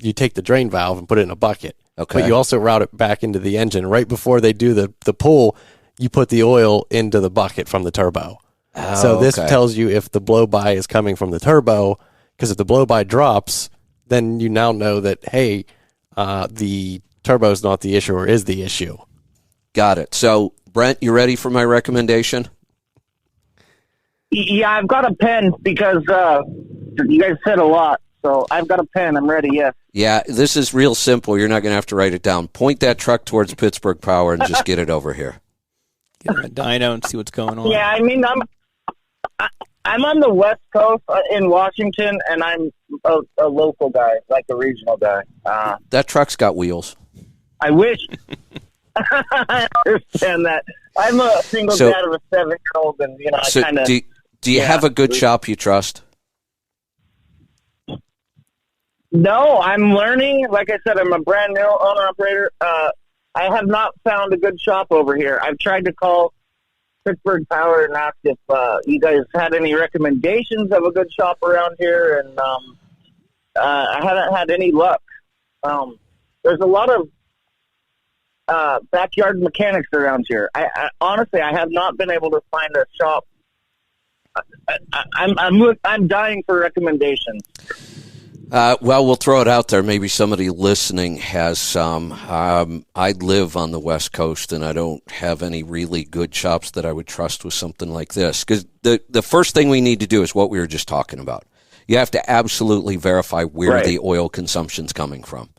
you take the drain valve and put it in a bucket. Okay. But you also route it back into the engine. Right before they do the pull, you put the oil into the bucket from the turbo. So this tells you if the blow-by is coming from the turbo, because if the blow-by drops, then you now know that, hey, the turbo is not the issue or is the issue. Got it. So, Brent, you ready for my recommendation? Yeah, I've got a pen because you guys said a lot. So I've got a pen. I'm ready, yes. Yeah, this is real simple. You're not going to have to write it down. Point that truck towards Pittsburgh Power and just get it over here. Get on a dyno and see what's going on. Yeah, I mean, I'm on the West Coast in Washington, and I'm a local guy, like a regional guy. That truck's got wheels. I wish. I understand that. I'm a single dad of a 7-year-old, and So I kind of. do you have a good shop you trust? No, I'm learning. Like I said, I'm a brand new owner operator. I have not found a good shop over here. I've tried to call Pittsburgh Power and ask if you guys had any recommendations of a good shop around here, and I haven't had any luck. There's a lot of backyard mechanics around here. I honestly, I have not been able to find a shop. I'm dying for recommendations. Well, we'll throw it out there. Maybe somebody listening has some. I live on the West Coast, and I don't have any really good shops that I would trust with something like this. Because the first thing we need to do is what we were just talking about. You have to absolutely verify where the oil consumption's coming from.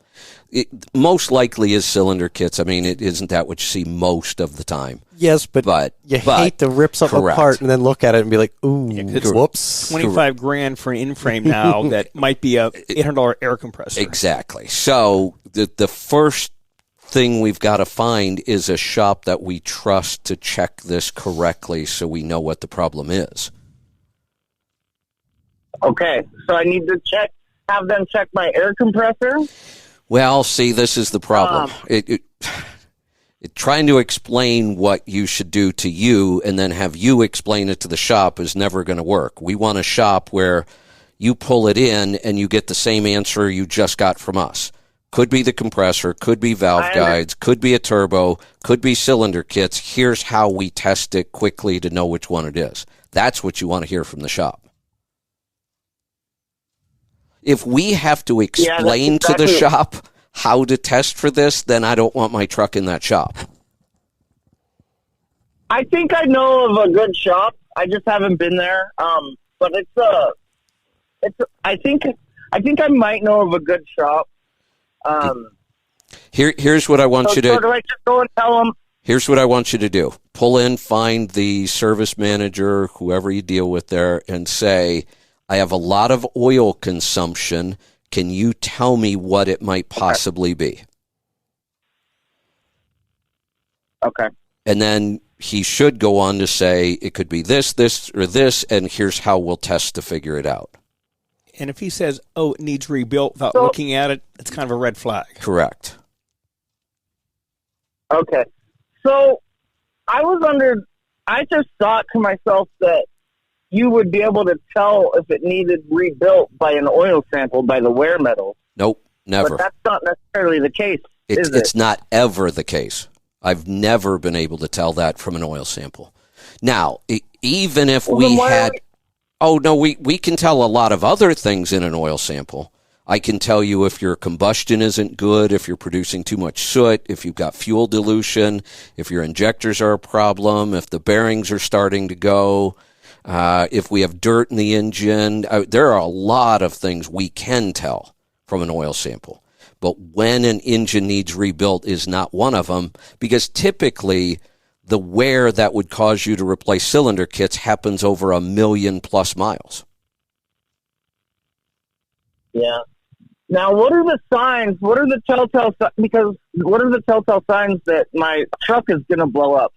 It most likely is cylinder kits. I mean, it isn't that what you see most of the time. Yes, but you hate to rip something apart and then look at it and be like, ooh, whoops. $25,000 for an in-frame now that might be a $800 air compressor. Exactly. So the first thing we've got to find is a shop that we trust to check this correctly so we know what the problem is. Okay, so I need to have them check my air compressor? Well, see, this is the problem. Trying to explain what you should do to you and then have you explain it to the shop is never going to work. We want a shop where you pull it in and you get the same answer you just got from us. Could be the compressor, could be valve guides, could be a turbo, could be cylinder kits. Here's how we test it quickly to know which one it is. That's what you want to hear from the shop. If we have to explain to the shop how to test for this, then I don't want my truck in that shop. I think I know of a good shop. I just haven't been there. But I think I might know of a good shop. Here's what I want you to. So do I just go and tell them? Here's what I want you to do. Pull in, find the service manager, whoever you deal with there, and say, I have a lot of oil consumption. Can you tell me what it might possibly be? Okay. And then he should go on to say it could be this, this, or this, and here's how we'll test to figure it out. And if he says, it needs rebuilt without looking at it, it's kind of a red flag. Correct. Okay. So I just thought to myself that you would be able to tell if it needed rebuilt by an oil sample, by the wear metal. Nope, never. But that's not necessarily the case, is it? It's not ever the case. I've never been able to tell that from an oil sample. Now, even if we had... we can tell a lot of other things in an oil sample. I can tell you if your combustion isn't good, if you're producing too much soot, if you've got fuel dilution, if your injectors are a problem, if the bearings are starting to go... if we have dirt in the engine, there are a lot of things we can tell from an oil sample. But when an engine needs rebuilt is not one of them, because typically the wear that would cause you to replace cylinder kits happens over 1 million+ miles. Yeah. Now, what are the signs? What are the telltale signs that my truck is going to blow up?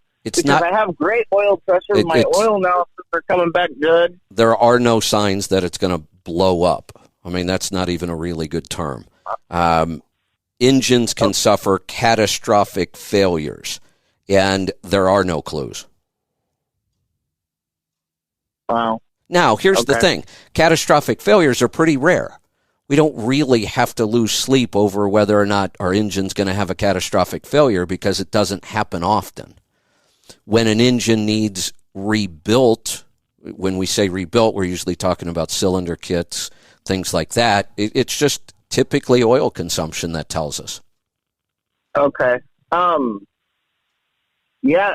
I have great oil pressure. My oil analysis are coming back good. There are no signs that it's going to blow up. I mean, that's not even a really good term. Engines can suffer catastrophic failures, and there are no clues. Wow. Now, here's the thing. Catastrophic failures are pretty rare. We don't really have to lose sleep over whether or not our engine's going to have a catastrophic failure because it doesn't happen often. When an engine needs rebuilt, when we say rebuilt, we're usually talking about cylinder kits, things like that. It's just typically oil consumption that tells us. Okay. Yeah.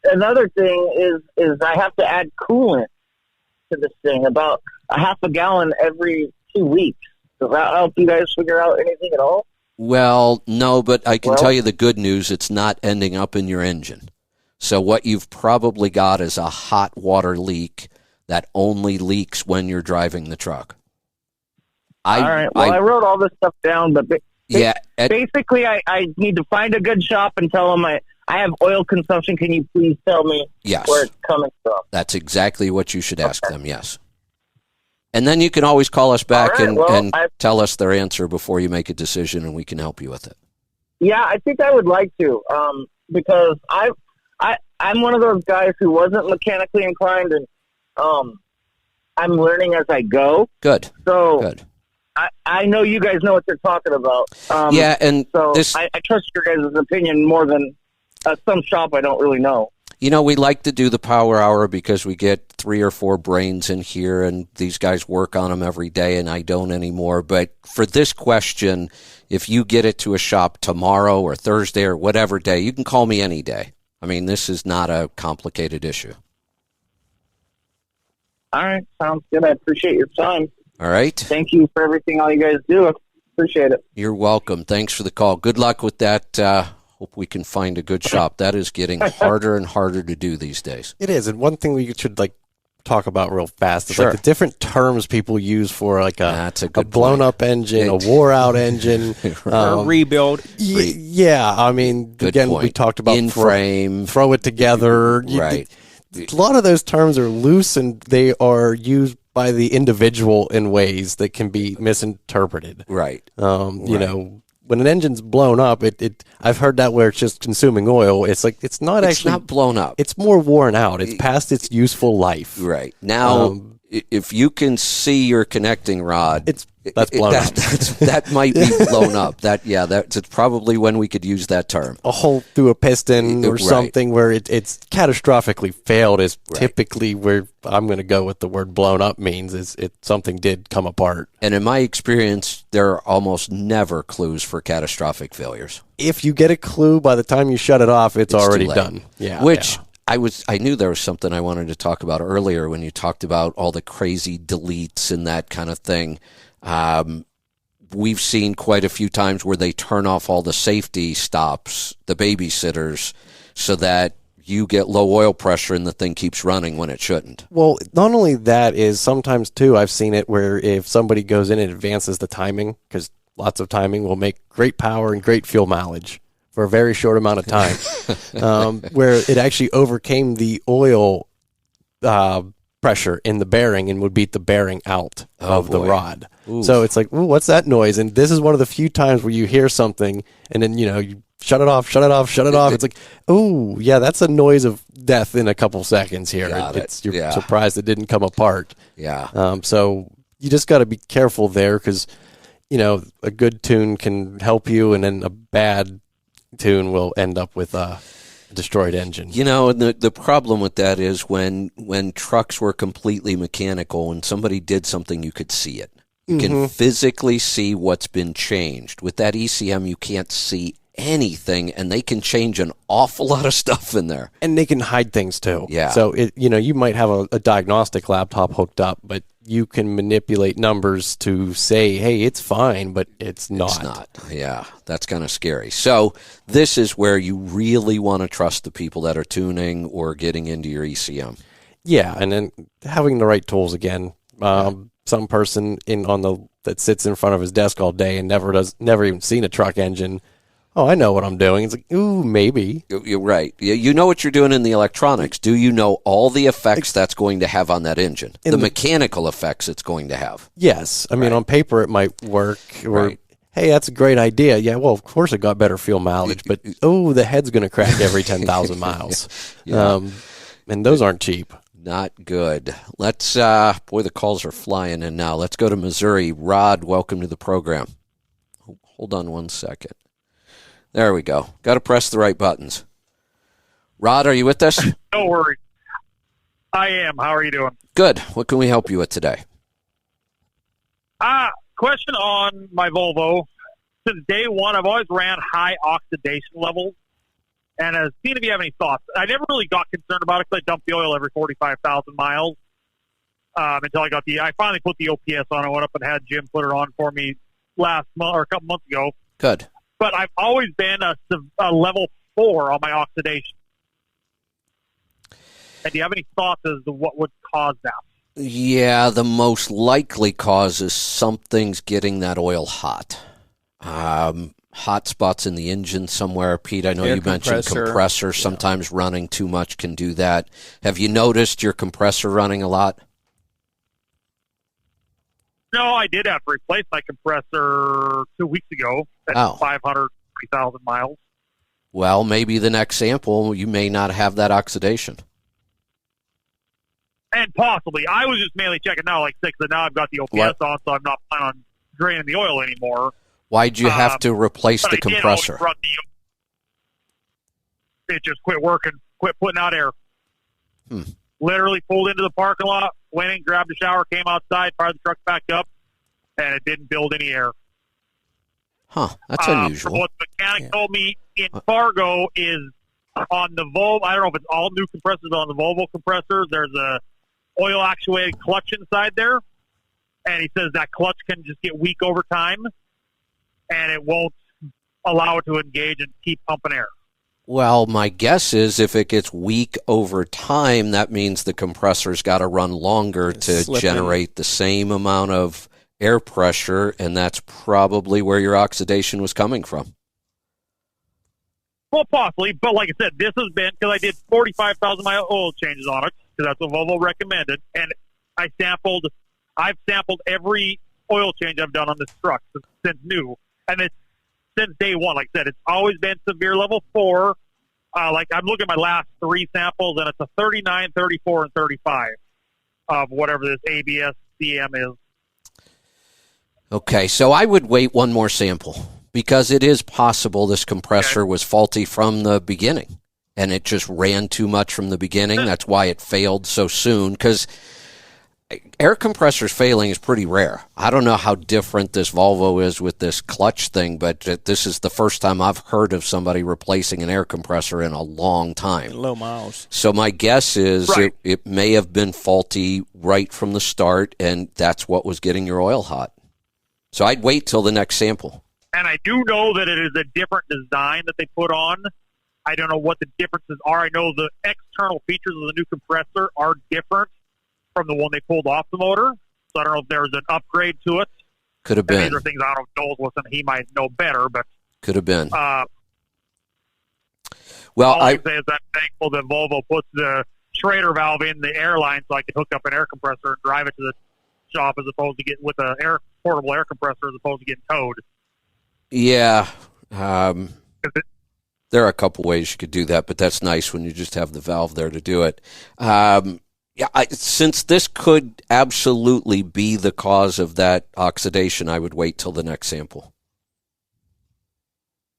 Another thing is I have to add coolant to this thing, about a half a gallon every 2 weeks. Does that help you guys figure out anything at all? Well, no, but I can tell you the good news. It's not ending up in your engine. So what you've probably got is a hot water leak that only leaks when you're driving the truck. All right. Well, I wrote all this stuff down, but Yeah. Basically, I need to find a good shop and tell them I have oil consumption. Can you please tell me Yes. where it's coming from? That's exactly what you should ask them, yes. And then you can always call us back and tell us their answer before you make a decision, and we can help you with it. Yeah, I think I would like to, because I'm one of those guys who wasn't mechanically inclined, and I'm learning as I go. Good. So Good. I know you guys know what you're talking about. Yeah, and so this, I trust your guys' opinion more than some shop I don't really know. you know, we like to do the Power Hour because we get 3 or 4 brains in here, and these guys work on them every day, and I don't anymore. But for this question, if you get it to a shop tomorrow or Thursday or whatever day, you can call me any day. I mean, this is not a complicated issue. All right, sounds good. I appreciate your time. All right? Thank you for everything all you guys do. I appreciate it. You're welcome. Thanks for the call. Good luck with that. Hope we can find a good shop. That is getting harder and harder to do these days. It is, and one thing we should talk about real fast is Sure. the different terms people use for That's a a good blown point. up engine, a wore out engine, Rebuild. yeah. I mean, Good again, point. we talked about In frame. throw it together. Right. A lot of those terms are loose, and they are used by the individual in ways that can be misinterpreted. Right. You know, when an engine's blown up, I've heard that where it's just consuming oil. It's not It's actually not blown up. It's more worn out. It's past its useful life. Right. Now, if you can see your connecting rod, That's blown up. That might be blown up. That's probably when we could use that term. A hole through a piston or Right. something where it's catastrophically failed is typically where I'm going to go with the word blown up means is something did come apart. And in my experience, there are almost never clues for catastrophic failures. If you get a clue by the time you shut it off, it's too already late. done. Yeah. Which yeah. I knew there was something I wanted to talk about earlier when you talked about all the crazy deletes and that kind of thing. We've seen quite a few times where they turn off all the safety stops, the babysitters, so that you get low oil pressure and the thing keeps running when it shouldn't. Well, not only that is sometimes too, I've seen it where if somebody goes in and advances the timing, because lots of timing will make great power and great fuel mileage for a very short amount of time, where it actually overcame the oil pressure in the bearing and would beat the bearing out of the rod. Oof. So it's like, ooh, what's that noise? And this is one of the few times where you hear something and then, you shut it off. It's like, ooh, yeah, that's a noise of death in a couple seconds here. You're surprised it didn't come apart. Yeah. So you just got to be careful there because, a good tune can help you and then a bad tune will end up with a destroyed engine. And the problem with that is when trucks were completely mechanical and somebody did something, you could see it. You can physically see what's been changed. With that ECM, you can't see anything, and they can change an awful lot of stuff in there. And they can hide things too. Yeah. So you might have a diagnostic laptop hooked up, but you can manipulate numbers to say, hey, it's fine, but it's not. It's not. Yeah, that's kind of scary. So this is where you really want to trust the people that are tuning or getting into your ECM. Yeah, and then having the right tools again. Some person that sits in front of his desk all day and never even seen a truck engine. Oh, I know what I'm doing. It's like, ooh, maybe. You're right. You know what you're doing in the electronics. Do you know all the effects that's going to have on that engine? The mechanical effects it's going to have. Yes. I mean, on paper it might work. Or, hey, that's a great idea. Yeah, well, of course it got better fuel mileage. But, the head's going to crack every 10,000 miles. Yeah. And those aren't cheap. Not good. Let's, the calls are flying in now. Let's go to Missouri. Rod, welcome to the program. Hold on one second. There we go. Got to press the right buttons. Rod, are you with us? No worries. I am. How are you doing? Good. What can we help you with today? Question on my Volvo. Since day one, I've always ran high oxidation levels. And seeing if you have any thoughts. I never really got concerned about it because I dumped the oil every 45,000 miles until I finally put the OPS on. I went up and had Jim put it on for me last month or a couple months ago. Good. But I've always been a level 4 on my oxidation. And do you have any thoughts as to what would cause that? Yeah, the most likely cause is something's getting that oil hot. Hot spots in the engine somewhere. Pete, I know Air you mentioned compressor. Sometimes running too much can do that. Have you noticed your compressor running a lot? No, I did have to replace my compressor 2 weeks ago at 503,000 miles. Well, maybe the next sample, you may not have that oxidation. And possibly. I was just mainly checking now, like 6, and now I've got the OPS on, so I'm not planning on draining the oil anymore. Why'd you have to replace the compressor? It just quit working, quit putting out air. Literally pulled into the parking lot, went in, grabbed a shower, came outside, fired the truck back up, and it didn't build any air. Huh, that's unusual. What the mechanic told me in Fargo is on the Volvo, I don't know if it's all new compressors on the Volvo compressors, there's a oil-actuated clutch inside there, and he says that clutch can just get weak over time, and it won't allow it to engage and keep pumping air. Well, my guess is if it gets weak over time, that means the compressor's got to run longer to generate the same amount of air pressure, and that's probably where your oxidation was coming from. Well, possibly, but like I said, this has been, because I did 45,000 mile oil changes on it, because that's what Volvo recommended, and I've sampled every oil change I've done on this truck since new, and it's since day one. Like I said, it's always been severe level 4. Like I'm looking at my last 3 samples, and it's a 39, 34, and 35 of whatever this ABS CM is. Okay, so I would wait one more sample because it is possible this compressor was faulty from the beginning, and it just ran too much from the beginning. That's why it failed so soon, because air compressors failing is pretty rare. I don't know how different this Volvo is with this clutch thing, but this is the first time I've heard of somebody replacing an air compressor in a long time. Low miles. So my guess is it may have been faulty right from the start, and that's what was getting your oil hot. So I'd wait till the next sample. And I do know that it is a different design that they put on. I don't know what the differences are. I know the external features of the new compressor are different from the one they pulled off the motor. So I don't know if there's an upgrade to it. Could have been. These are things I don't know. Listen, he might know better, but could have been. Well, all I can say is I'm thankful that Volvo puts the Schrader valve in the airline so I can hook up an air compressor and drive it to the shop as opposed to get with a portable air compressor as opposed to getting towed. Yeah. There are a couple ways you could do that, but that's nice when you just have the valve there to do it. Since this could absolutely be the cause of that oxidation, I would wait till the next sample.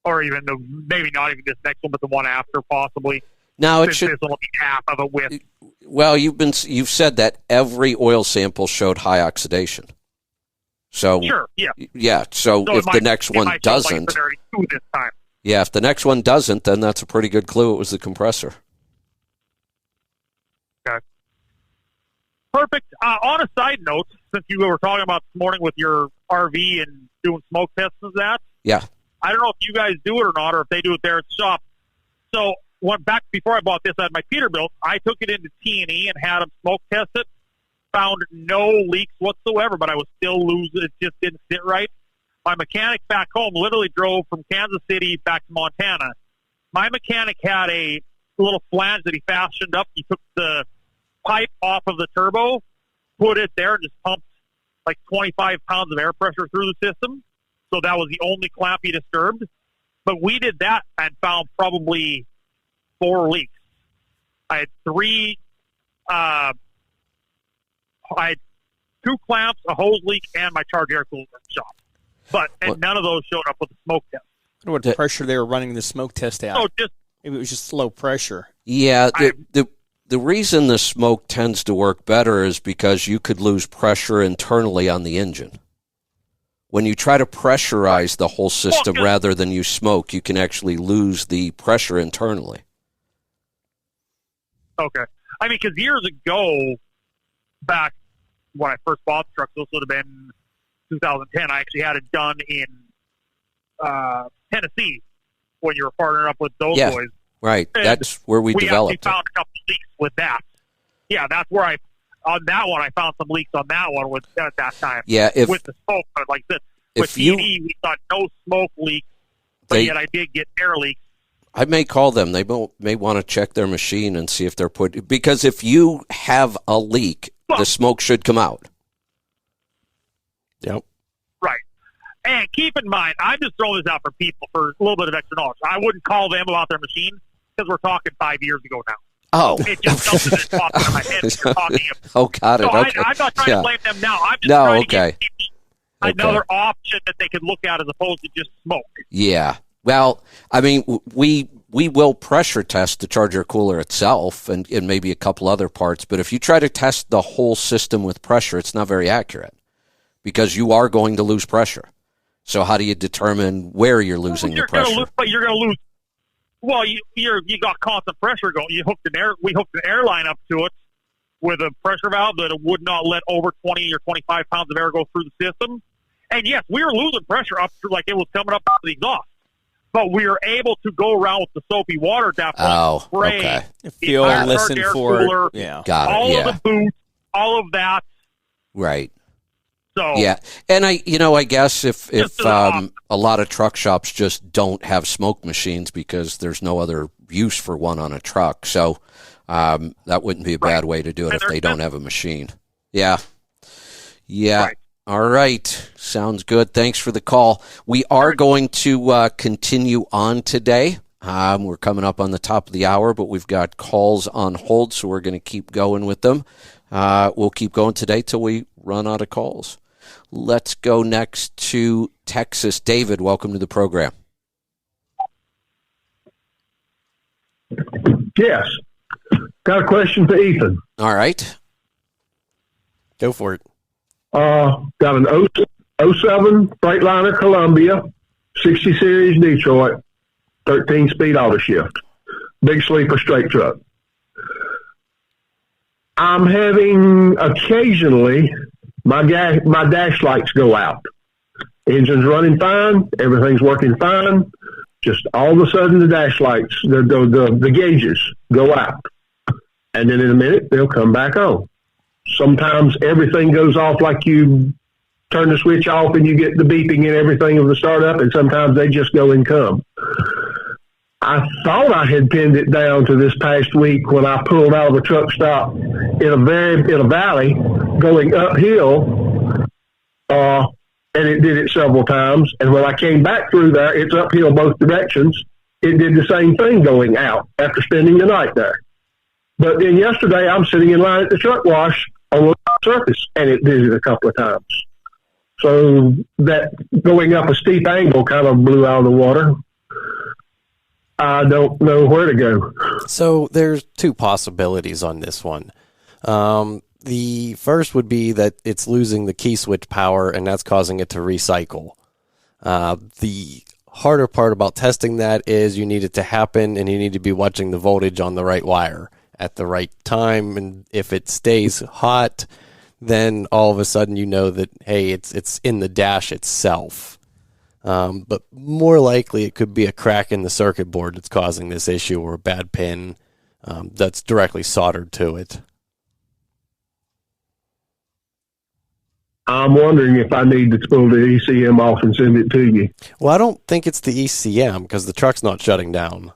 Or even maybe not even this next one, but the one after, possibly. Now it should. This will be half of it with. Well, you've said that every oil sample showed high oxidation. So sure, yeah, yeah. So if the next one doesn't, this time. Yeah, if the next one doesn't, then that's a pretty good clue. It was the compressor. Okay. Perfect. On a side note, since you were talking about this morning with your RV and doing smoke tests and that, yeah, I don't know if you guys do it or not, or if they do it there at the shop. So back before I bought this, I had my Peterbilt. I took it into T&E and had them smoke test it. Found no leaks whatsoever, but I was still losing. It just didn't sit right. My mechanic back home literally drove from Kansas City back to Montana. My mechanic had a little flange that he fashioned up. He took the pipe off of the turbo, put it there, and just pumped like 25 pounds of air pressure through the system. So that was the only clamp he disturbed. But we did that and found probably 4 leaks. I had 3. I had 2 clamps, a hose leak, and my charge air cooler shop. And none of those showed up with the smoke test. I wonder what pressure they were running the smoke test at. Oh, maybe it was just low pressure. Yeah, the reason the smoke tends to work better is because you could lose pressure internally on the engine. When you try to pressurize the whole system rather than use smoke, you can actually lose the pressure internally. Okay. I mean, because years ago, back when I first bought the truck, this would have been 2010, I actually had it done in Tennessee when you were partnering up with those boys. Right. And that's where we developed it. We found a couple of leaks with that. Yeah, that's where on that one, I found some leaks on that one at that time. Yeah. With the smoke, but like this. With P&E, we thought no smoke leaks, but yet I did get air leaks. I may call them. They may want to check their machine and see if they're because if you have a leak, the smoke should come out. Yep. Right. And keep in mind, I'm just throwing this out for people for a little bit of extra knowledge. I wouldn't call them about their machine because we're talking 5 years ago now. Oh. It just something that popped into my head when you're talking about. Oh, got it. So okay. I'm not trying to blame them now. I'm just trying to give people another option that they could look at as opposed to just smoke. Yeah. Well, I mean, we will pressure test the charger cooler itself and maybe a couple other parts, but if you try to test the whole system with pressure, it's not very accurate because you are going to lose pressure. So how do you determine where you're losing the pressure? You're going to lose. Well, you got constant pressure going. We hooked an air line up to it with a pressure valve that it would not let over 20 or 25 pounds of air go through the system. And yes, we were losing pressure up through like it was coming up out of the exhaust. But we were able to go around with the soapy water depth spray. Okay. Feel and listen for cooler, got it. All of the boots, all of that. Right. So yeah, and I guess if a lot of truck shops just don't have smoke machines because there's no other use for one on a truck, so that wouldn't be a bad way to do it if they don't have a machine. Yeah. Right. All right. Sounds good. Thanks for the call. We are going to continue on today. We're coming up on the top of the hour, but we've got calls on hold, so we're going to keep going with them. We'll keep going today till we run out of calls. Let's go next to Texas. David, welcome to the program. Yes. Got a question for Ethan. All right. Go for it. Got an 07 Freightliner Columbia, 60 series Detroit, 13-speed auto shift, big sleeper straight truck. I'm having occasionally my dash lights go out. Engine's running fine, everything's working fine. Just all of a sudden the dash lights, the gauges go out, and then in a minute they'll come back on. Sometimes everything goes off like you turn the switch off and you get the beeping and everything of the startup, and sometimes they just go and come. I thought I had pinned it down to this past week when I pulled out of a truck stop in a valley going uphill, and it did it several times. And when I came back through there, it's uphill both directions. It did the same thing going out after spending the night there. But then yesterday, I'm sitting in line at the truck wash on the surface, and it did it a couple of times. So that going up a steep angle kind of blew out of the water. I don't know where to go. So there's two possibilities on this one. The first would be that it's losing the key switch power, and that's causing it to recycle. The harder part about testing that is you need it to happen, and you need to be watching the voltage on the right wire at the right time. And if it stays hot, then all of a sudden you know that, hey, it's in the dash itself. But more likely it could be a crack in the circuit board that's causing this issue, or a bad pin that's directly soldered to it. I'm wondering if I need to pull the ECM off and send it to you. Well, I don't think it's the ECM because the truck's not shutting down.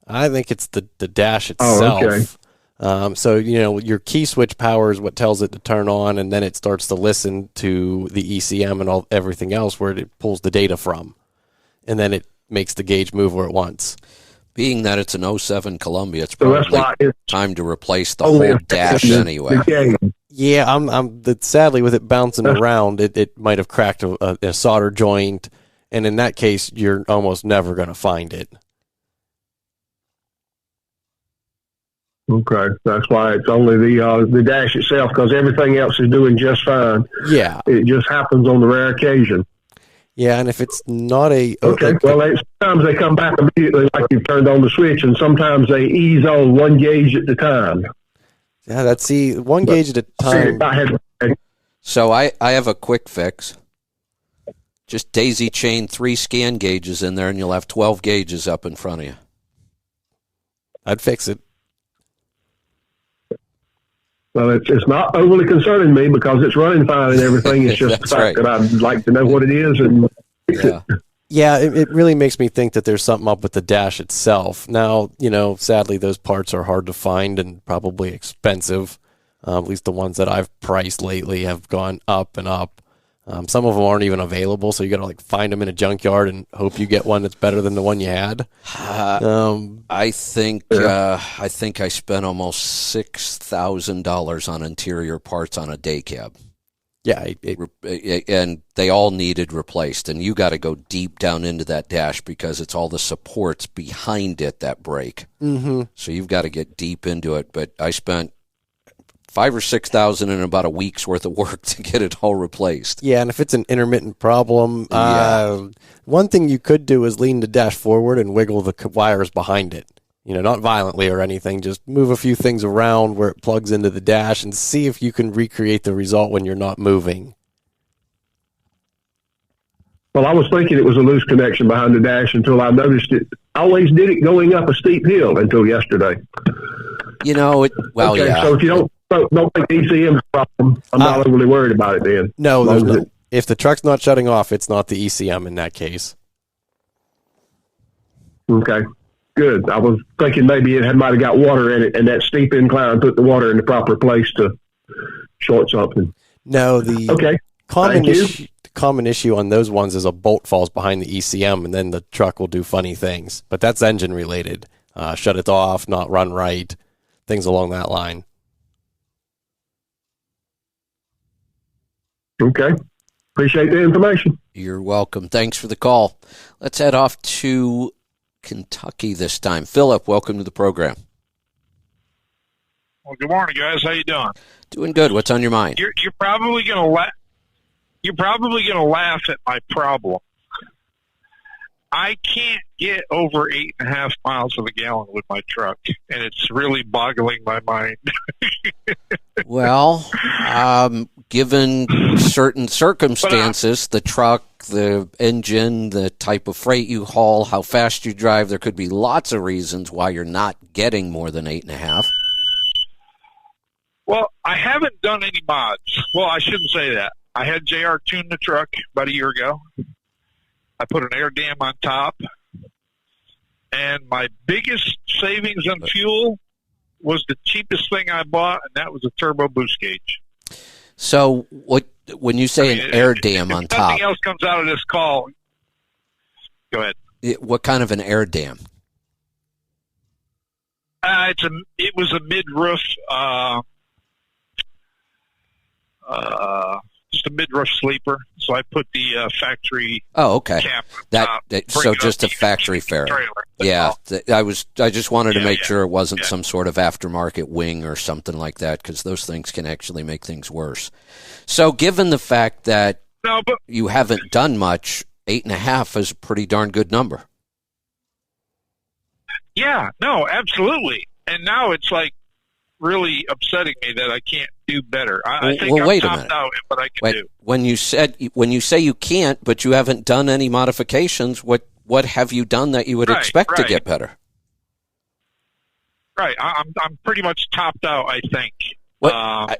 I think it's the dash itself. Oh, okay. So, your key switch power is what tells it to turn on, and then it starts to listen to the ECM and everything else where it pulls the data from. And then it makes the gauge move where it wants. Being that it's an 07 Columbia, it's probably time to replace the whole dash anyway. Yeah, sadly, with it bouncing around, it might have cracked a solder joint, and in that case, you're almost never going to find it. Okay, that's why it's only the dash itself, because everything else is doing just fine. Yeah, it just happens on the rare occasion. Yeah, and if it's not sometimes they come back immediately like you've turned on the switch, and sometimes they ease on one gauge at a time. Yeah, one gauge at a time. So I have a quick fix. Just daisy chain 3 scan gauges in there, and you'll have 12 gauges up in front of you. I'd fix it. Well, it's not overly concerning me because it's running fine and everything. It's just the fact that I'd like to know what it is and fix it. Yeah, it really makes me think that there's something up with the dash itself. Now, sadly, those parts are hard to find and probably expensive. At least the ones that I've priced lately have gone up and up. Some of them aren't even available, so you got to find them in a junkyard and hope you get one that's better than the one you had. I think I spent almost $6,000 on interior parts on a day cab. Yeah, and they all needed replaced, and you got to go deep down into that dash because it's all the supports behind it that break. Mm-hmm. So you've got to get deep into it. But I spent $5,000 or $6,000 in about a week's worth of work to get it all replaced. Yeah, and if it's an intermittent problem, one thing you could do is lean the dash forward and wiggle the wires behind it. Not violently or anything. Just move a few things around where it plugs into the dash and see if you can recreate the result when you're not moving. Well, I was thinking it was a loose connection behind the dash until I noticed it. I always did it going up a steep hill until yesterday. Yeah. So if you don't think ECM's a problem, I'm not overly worried about it then. No, there's no. If the truck's not shutting off, it's not the ECM in that case. Okay, good. I was thinking maybe it might have got water in it, and that steep incline put the water in the proper place to short something. No, the okay. Common issue on those ones is a bolt falls behind the ECM, and then the truck will do funny things. But that's engine related. Shut it off, not run right, things along that line. Okay. Appreciate the information. You're welcome. Thanks for the call. Let's head off to Kentucky this time. Philip, welcome to the program. Well, good morning, guys. How you doing? Doing good. What's on your mind? You're probably gonna laugh at my problem. I can't get over 8.5 miles to the gallon with my truck, and it's really boggling my mind. Well, given certain circumstances, the truck, the engine, the type of freight you haul, how fast you drive, there could be lots of reasons why you're not getting more than 8.5. Well, I haven't done any mods. Well, I shouldn't say that. I had JR tune the truck about a year ago. I put an air dam on top. And my biggest savings on fuel was the cheapest thing I bought, and that was a turbo boost gauge. So when you say an air dam on top... Nothing else comes out of this call. Go ahead. What kind of an air dam? It was a mid-roof... just a mid-roof sleeper. So I put the factory cap on top, so just a factory fairing. Yeah, I just wanted to make sure it wasn't some sort of aftermarket wing or something like that, because those things can actually make things worse. So given the fact that you haven't done much, 8.5 is a pretty darn good number. Yeah, no, absolutely. And now it's really upsetting me that I can't do better. I think I'm topped out in what I can do. When you say you can't, but you haven't done any modifications, what have you done that you would expect to get better? Right, I'm pretty much topped out, I think. What I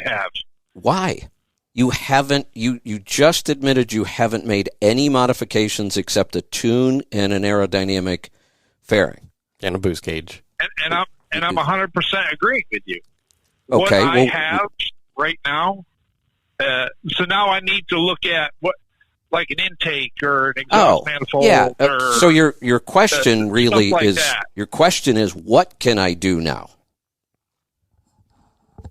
have. Why? You haven't. You just admitted you haven't made any modifications except a tune and an aerodynamic fairing and a boost gauge. And I'm 100% agreeing with you. Okay. What I have right now, so now I need to look at like an intake or an exhaust manifold. Yeah. So your question really is that. Your question is, what can I do now?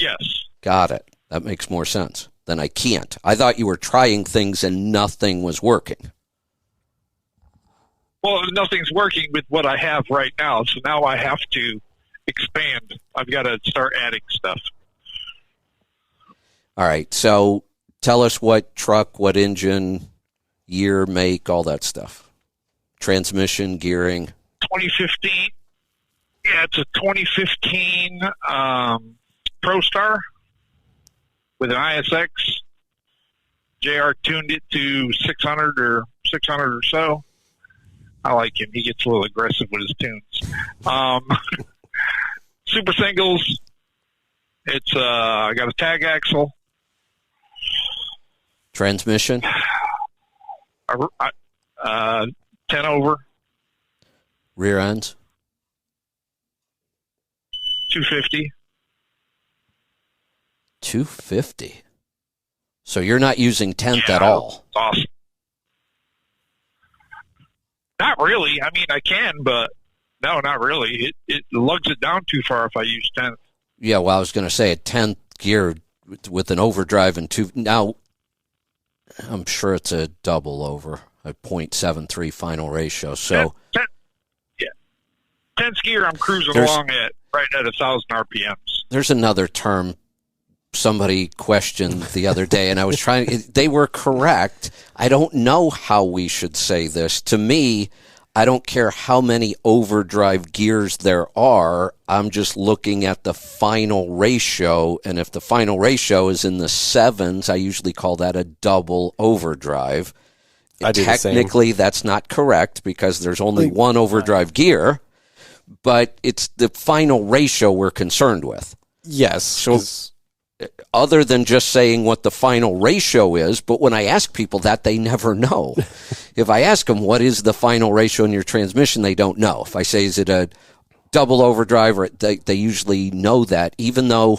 Yes. Got it. That makes more sense than I can't. I thought you were trying things and nothing was working. Well, nothing's working with what I have right now, so now I have to expand. I've got to start adding stuff. All right. So tell us what truck, what engine, year, make, all that stuff. Transmission, gearing. 2015. Yeah, it's a 2015 ProStar with an ISX. JR tuned it to 600 or so. I like him. He gets a little aggressive with his tunes. Super singles, It's I got a tag axle, Transmission? 10 over, Rear ends? 250. 250. So you're not using 10th at Yeah, all. Awesome. Not really. I mean, I can, but no, not really. It lugs it down too far if I use 10th. Yeah, well, I was going to say a 10th gear with an overdrive and two. Now, I'm sure it's a double over, a .73 final ratio. So 10th gear, I'm cruising There's- along at right at 1,000 RPMs. there's another term somebody questioned the other day, and I was they were correct. I don't know how we should say this. To me, I don't care how many overdrive gears there are. I'm just looking at the final ratio, and if the final ratio is in the 7s, I usually call that a double overdrive. I do the same. Technically, that's not correct because there's only one overdrive gear, but it's the final ratio we're concerned with. Yes. So other than just saying what the final ratio is, but when I ask people that, they never know. If I ask them, what is the final ratio in your transmission, they don't know. If I say, is it a double overdrive, or they usually know that, even though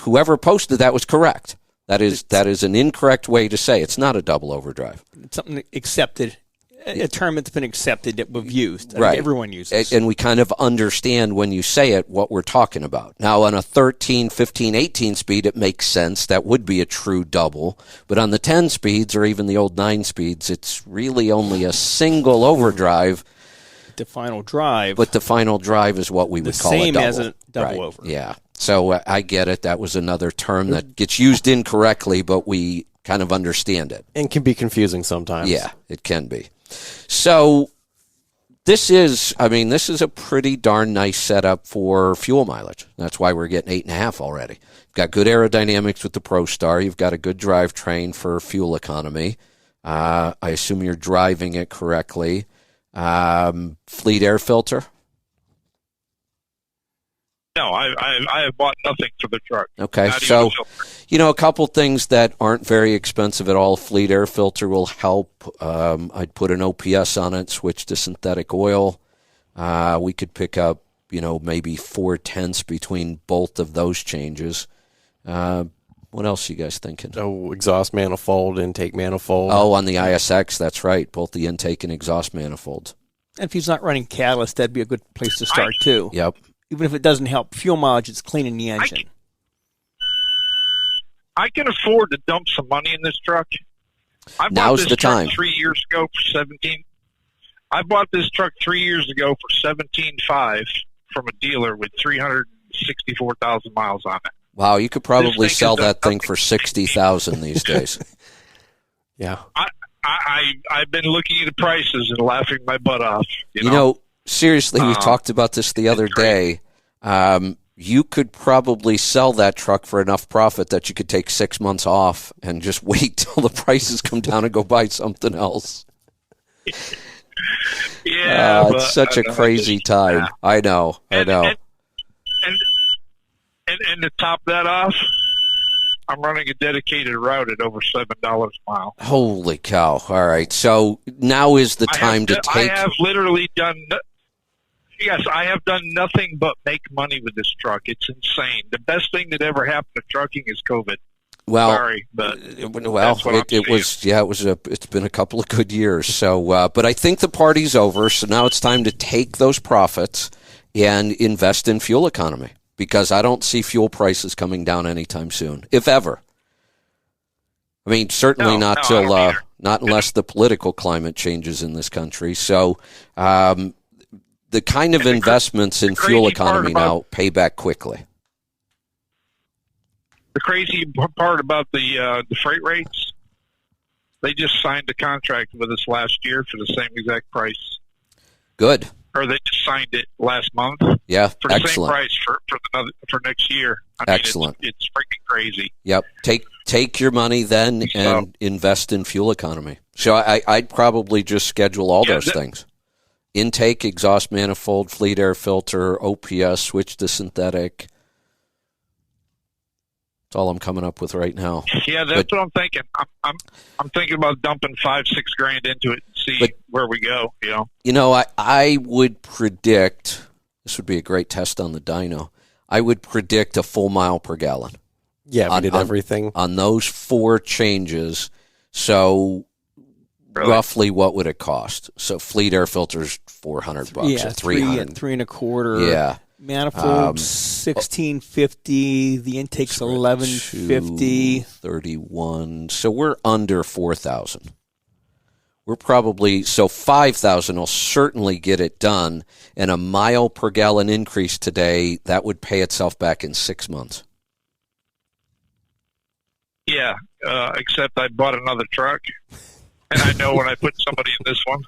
whoever posted that was correct. That is an incorrect way to say it's not a double overdrive. It's something accepted, a term that's been accepted that we've used. I Right. think everyone uses. And we kind of understand when you say it what we're talking about. Now, on a 13, 15, 18 speed, it makes sense. That would be a true double. But on the 10 speeds or even the old 9 speeds, it's really only a single overdrive. The final drive. But the final drive is what we would call a same double. as a double Right. over. Yeah. So I get it. That was another term that gets used incorrectly, but we kind of understand it. And can be confusing sometimes. Yeah, it can be. So this is a pretty darn nice setup for fuel mileage. That's why we're getting 8.5 already. You've got good aerodynamics with the ProStar. You've got a good drivetrain for fuel economy. I assume you're driving it correctly. Fleet air filter. No, I have bought nothing for the truck. Okay, Not so even a filter. a couple things that aren't very expensive at all. Fleet air filter will help. I'd put an OPS on it, switch to synthetic oil. We could pick up, maybe 4/10 between both of those changes. What else are you guys thinking? Oh, exhaust manifold, intake manifold. Oh, on the ISX, that's right. Both the intake and exhaust manifolds. And if he's not running catalyst, that'd be a good place to start, too. Yep. Even if it doesn't help fuel mileage, it's cleaning the engine. I can afford to dump some money in this truck. I bought Now's this the truck time. 3 years ago for 17. I bought this truck 3 years ago for 17.5 from a dealer with 364,000 miles on it. Wow, you could probably This thing sell is that thing for 60,000 these days. Yeah. I've been looking at the prices and laughing my butt off. Seriously, we talked about this the other day. You could probably sell that truck for enough profit that you could take 6 months off and just wait till the prices come down and go buy something else. Yeah, It's such a crazy time. I know. And to top that off, I'm running a dedicated route at over $7 a mile. Holy cow. All right. So now is the time to take. I have literally done. Yes, I have done nothing but make money with this truck. It's insane. The best thing that ever happened to trucking is COVID. Well, Sorry, but that's what I'm saying. it's been a couple of good years. So, but I think the party's over. So now it's time to take those profits and invest in fuel economy, because I don't see fuel prices coming down anytime soon, if ever. I mean, certainly not unless the political climate changes in this country. So, the kind of investments in fuel economy now pay back quickly. The crazy part about the freight rates, they just signed a contract with us last year for the same exact price. Good. Or they just signed it last month. Yeah, for the excellent. same price for next year. Excellent. It's freaking crazy. Yep. Take your money then and invest in fuel economy. So I'd probably just schedule all those things. Intake, exhaust manifold, fleet air filter, OPS, switch to synthetic. That's all I'm coming up with right now. Yeah, that's what I'm thinking. I'm thinking about dumping $5,000-6,000 into it and see where we go. I would predict this would be a great test on the dyno. I would predict a full mile per gallon. Yeah, we did everything on those 4 changes. So roughly, what would it cost? So fleet air filters $400, yeah, or $300, $325. Yeah. Manifold $1,650. The intake's $1,150. 31. So we're under 4,000. We're probably so 5,000 will certainly get it done, and a mile per gallon increase today that would pay itself back in 6 months. Yeah, except I bought another truck, and I know when I put somebody in this one,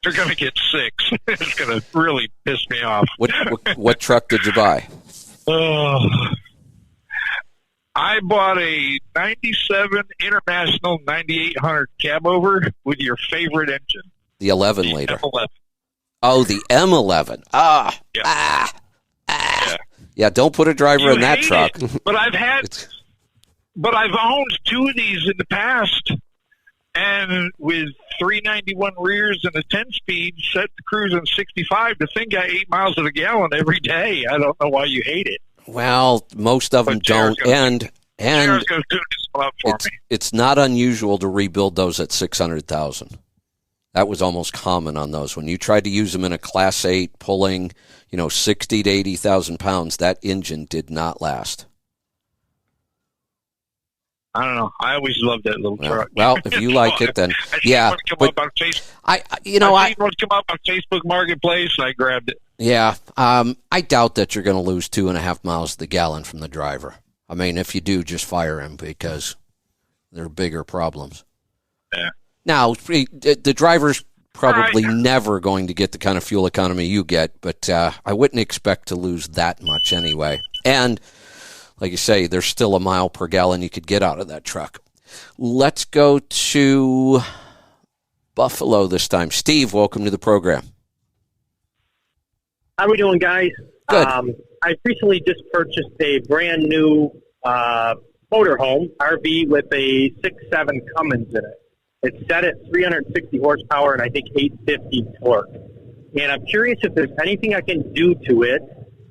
they're going to get 6. It's going to really piss me off. What truck did you buy? I bought a 97 International 9800 cab over with your favorite engine. The 11 liter. M11. Oh, the M11. Yeah. Yeah, don't put a driver in that truck. But I've owned 2 of these in the past. And with 391 rears and a 10-speed set to cruise on 65, the thing got 8 miles to the gallon every day. I don't know why you hate it. Well, most of them don't. And it's not unusual to rebuild those at 600,000. That was almost common on those. When you tried to use them in a Class 8 pulling, 60 to 80,000 pounds, that engine did not last. I don't know. I always loved that little truck. Well, if you like it, then yeah. One come up on Facebook Marketplace, and I grabbed it. Yeah, I doubt that you're going to lose 2.5 miles to the gallon from the driver. I mean, if you do, just fire him because there are bigger problems. Yeah. Now, the driver's probably never going to get the kind of fuel economy you get, but I wouldn't expect to lose that much anyway. And like you say, there's still a mile per gallon you could get out of that truck. Let's go to Buffalo this time. Steve, welcome to the program. How are we doing, guys? Good. I recently just purchased a brand new motorhome RV with a 6.7 Cummins in it. It's set at 360 horsepower and I think 850 torque. And I'm curious if there's anything I can do to it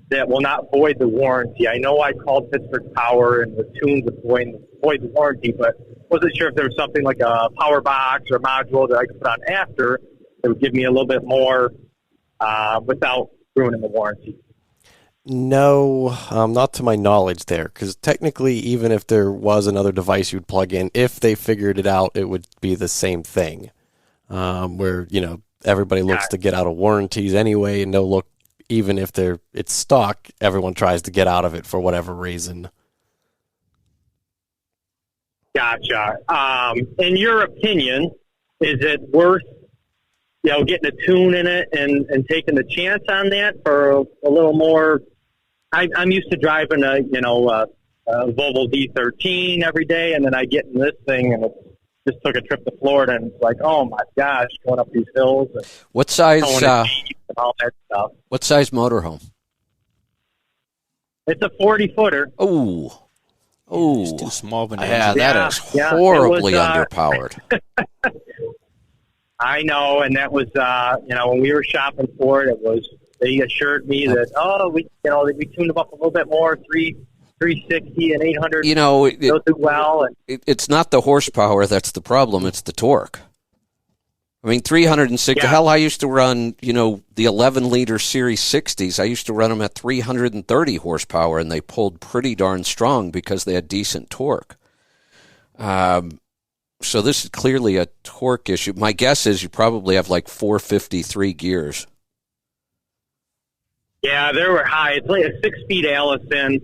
that will not void the warranty. I know I called Pittsburgh Power and the tunes of void the warranty, but wasn't sure if there was something like a power box or module that I could put on after that would give me a little bit more without ruining the warranty. No, not to my knowledge there, because technically even if there was another device you'd plug in, if they figured it out, it would be the same thing, where, everybody looks to get out of warranties anyway, and they'll look, even if it's stock, everyone tries to get out of it for whatever reason. Gotcha. In your opinion, is it worth, getting a tune in it and taking the chance on that for a little more? I'm used to driving a Volvo D13 every day, and then I get in this thing, and just took a trip to Florida, and it's like, oh my gosh, going up these hills. And what size? And all that stuff. What size motorhome? It's a 40-footer. Oh, It's too small of an engine. Yeah, that is horribly underpowered. I know, and that was, when we were shopping for it, they assured me that, we tuned them up a little bit more, 360 and 800. They'll do well. And it's not the horsepower that's the problem; it's the torque. I mean, 360. Yeah. Hell, I used to run, the 11-liter Series 60s. I used to run them at 330 horsepower, and they pulled pretty darn strong because they had decent torque. So this is clearly a torque issue. My guess is you probably have like 453 gears. Yeah, they were high. It's like a 6-speed Allison.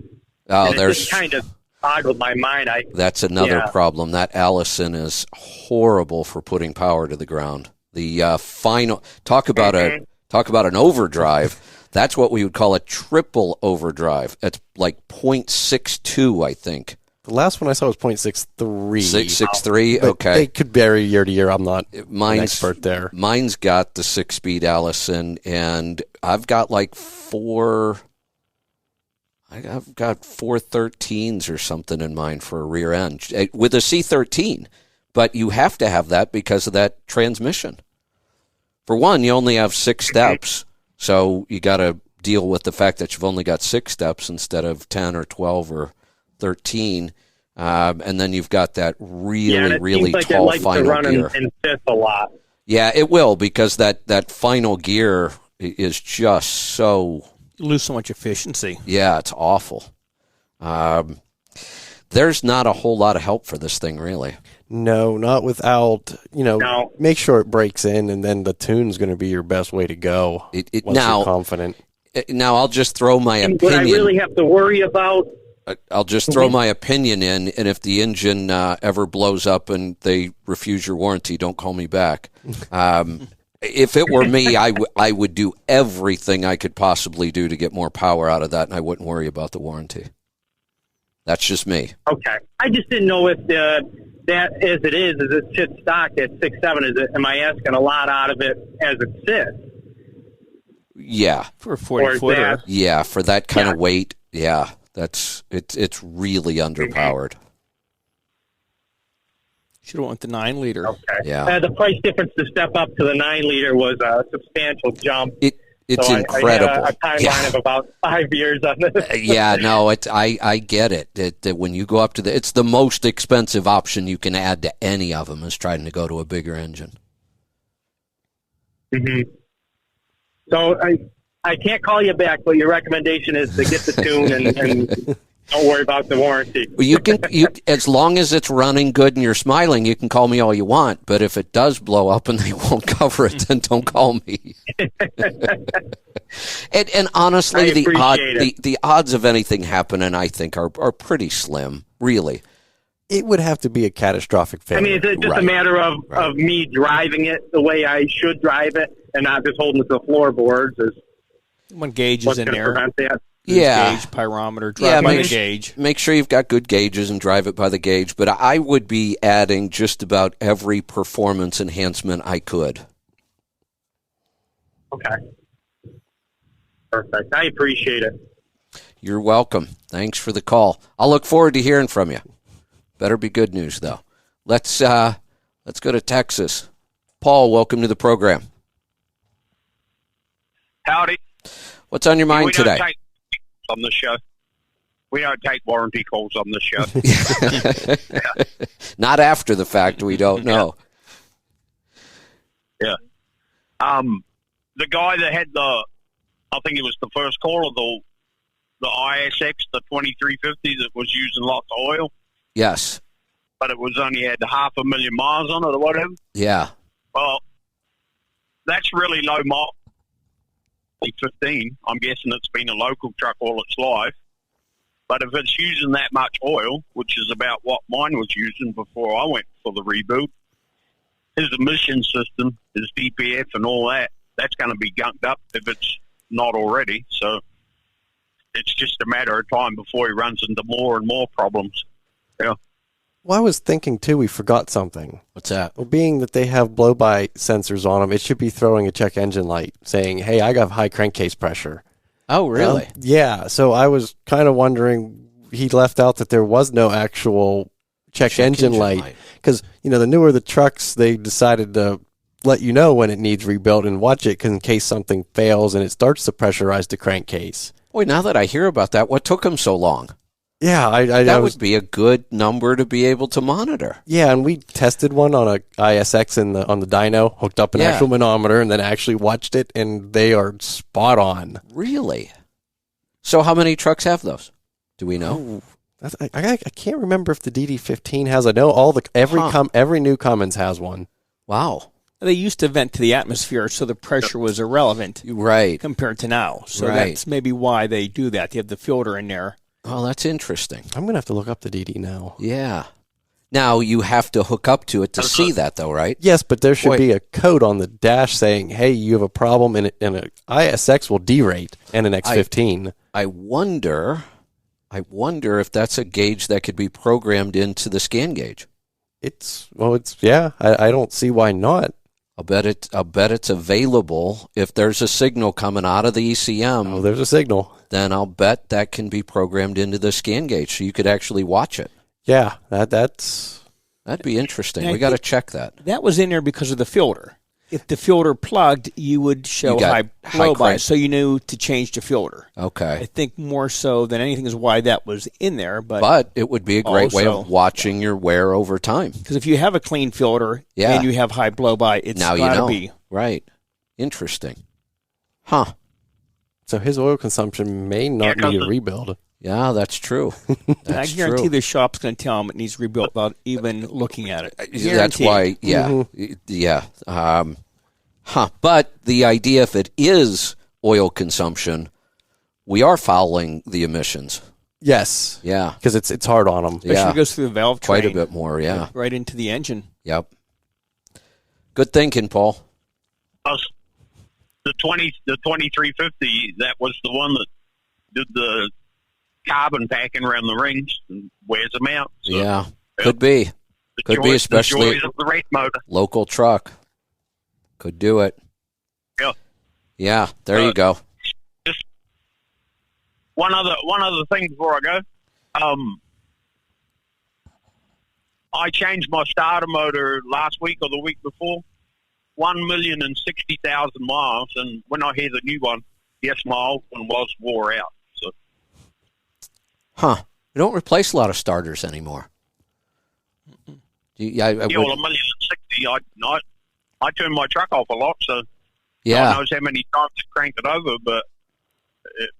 Oh, it just kind of boggled my mind. That's another problem. That Allison is horrible for putting power to the ground. The final talk about an overdrive. That's what we would call a triple overdrive. It's like 0.62, I think. The last one I saw was 0.63. 663, okay. They could vary year to year. I'm not an expert there. Mine's got the 6-speed Allison, and I've got like 4 I've got 413s or something in mind for a rear end with a C13, but you have to have that because of that transmission. For one, you only have 6 steps, so you got to deal with the fact that you've only got 6 steps instead of 10 or 12 or 13, and then you've got that really tall final gear. In fifth a lot. Yeah, it will, because that final gear is just so... You lose so much efficiency. Yeah, it's awful. There's not a whole lot of help for this thing, really. No, not without, No. make sure it breaks in, and then the tune's going to be your best way to go once you're confident. Now, I'll just throw my And opinion. what I really have to worry about... I'll just throw my opinion in, and if the engine ever blows up and they refuse your warranty, don't call me back. If it were me, I would do everything I could possibly do to get more power out of that, and I wouldn't worry about the warranty. That's just me. Okay. I just didn't know if that, as it sits stock at 6.7, am I asking a lot out of it as it sits? Yeah. For a 40-footer. Yeah, for that kind of weight, yeah. It's really underpowered. Should have went the 9-liter. Okay. Yeah. The price difference to step up to the 9-liter was a substantial jump. It's so incredible. I had a timeline of about 5 years on this. Yeah, no, I get it. That when you go up to it's the most expensive option you can add to any of them is trying to go to a bigger engine. Mm-hmm. So I can't call you back, but your recommendation is to get the tune and don't worry about the warranty. Well, you as long as it's running good and you're smiling, you can call me all you want. But if it does blow up and they won't cover it, then don't call me. and honestly, the odds of anything happening, I think, are pretty slim. Really, it would have to be a catastrophic failure. I mean, is it just a matter of me driving it the way I should drive it and not just holding it to the floorboards? One gauge is in there. Prevent that? Yeah. Gauge, pyrometer, drive by the gauge. Make sure you've got good gauges and drive it by the gauge. But I would be adding just about every performance enhancement I could. Okay. Perfect. I appreciate it. You're welcome. Thanks for the call. I'll look forward to hearing from you. Better be good news, though. Let's go to Texas. Paul, welcome to the program. Howdy. What's on your mind today? On the show. We don't take warranty calls on the show. Not after the fact, we don't know. Yeah. The guy that had I think it was the first call of the ISX, the 2350 that was using lots of oil. Yes. But it was only had 500,000 miles on it or whatever. Yeah. Well, that's really low miles. 15. I'm guessing it's been a local truck all its life. But if it's using that much oil, which is about what mine was using before I went for the reboot, his emission system, his DPF and all that, that's going to be gunked up if it's not already. So it's just a matter of time before he runs into more and more problems. Yeah. Well, I was thinking, too, we forgot something. What's that? Well, being that they have blow-by sensors on them, it should be throwing a check engine light saying, hey, I got high crankcase pressure. Oh, really? Yeah. So I was kind of wondering, he left out that there was no actual check engine light. Because, the newer the trucks, they decided to let you know when it needs rebuilt and watch it in case something fails and it starts to pressurize the crankcase. Boy, now that I hear about that, what took them so long? Yeah, that would be a good number to be able to monitor. Yeah, and we tested one on a ISX on the dyno, hooked up an actual manometer, and then actually watched it, and they are spot on. Really? So how many trucks have those? Do we know? I can't remember if the DD15 has. I know every new Cummins has one. Wow. They used to vent to the atmosphere, so the pressure was irrelevant, right? Compared to now. So that's maybe why they do that. They have the filter in there. Oh, that's interesting. I'm going to have to look up the DD now. Yeah. Now, you have to hook up to it to see that, though, right? Yes, but there should be a code on the dash saying, hey, you have a problem, and an ISX will derate, and an X15. I wonder if that's a gauge that could be programmed into the scan gauge. I don't see why not. I'll bet it's available. If there's a signal coming out of the ECM, Oh, there's a signal. then I'll bet that can be programmed into the scan gauge, so you could actually watch it. Yeah, that's That'd be interesting. And I We got to think check that. That was in there because of the filter. If the filter plugged, you would show You got high high blow by, crank. so you knew to change the filter. I Okay. think more so than anything is why that was in there. But It would be a great way also- of watching your wear over time. because if you have a clean filter Yeah. and you have high blow by, it's Now you got to know. be. Right. Interesting. Huh. so his oil consumption may not need a rebuild. Yeah, that's true. And I That's guarantee true. the shop's going to tell him it needs rebuilt without even looking at it. That's Guaranteed. why, yeah. But the idea, if it is oil consumption, we are following the emissions. Yes, Yeah, because it's hard on them. Especially if it goes through the valve train. quite a bit more. Yeah, Right into the engine. yep. Good thinking, Paul. The 2350, that was the one that did the carbon packing around the rings and wears them out. So Yeah, could be could be, especially- the joys of the rate motor. local truck. Could do it. Yeah. Yeah, there you go. Just one other thing before I go. I changed my starter motor last week or the week before. 1,060,000 miles, and when I hear the new one, yes, my old one was wore out. So Huh. We don't replace a lot of starters anymore. I well, 1,060,000. I turn my truck off a lot, so yeah. God knows how many times I cranked it over, but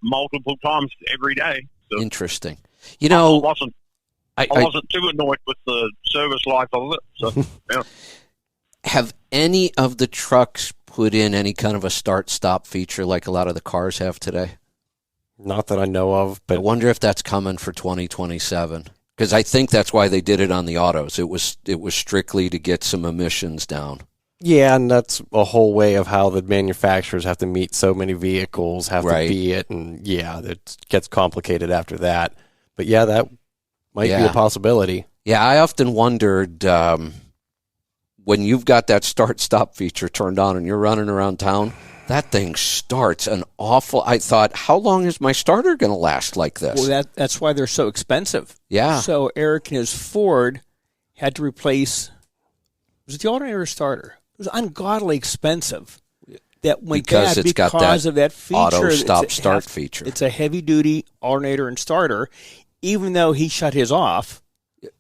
multiple times every day. So Interesting. You know, I wasn't too annoyed with the service life of it. So yeah. have any of the trucks put in any kind of a start-stop feature like a lot of the cars have today? Not that I know of, I but wonder if that's coming for 2027. Because I think that's why they did it on the autos. It was strictly to get some emissions down. yeah, and that's a whole way of how the manufacturers have to meet so many vehicles, have Right. to be it, and yeah, it gets complicated after that. But yeah, that might be Yeah. a possibility. Yeah, I often wondered when you've got that start-stop feature turned on and you're running around town, that thing starts an awful... I thought, how long is my starter going to last like this? Well, that's why they're so expensive. Yeah. So Eric and his Ford had to replace, was it the alternator or starter? It was ungodly expensive. That went Because bad it's got because that of that feature. auto It's stop-start feature. It's a heavy-duty alternator and starter, even though he shut his off,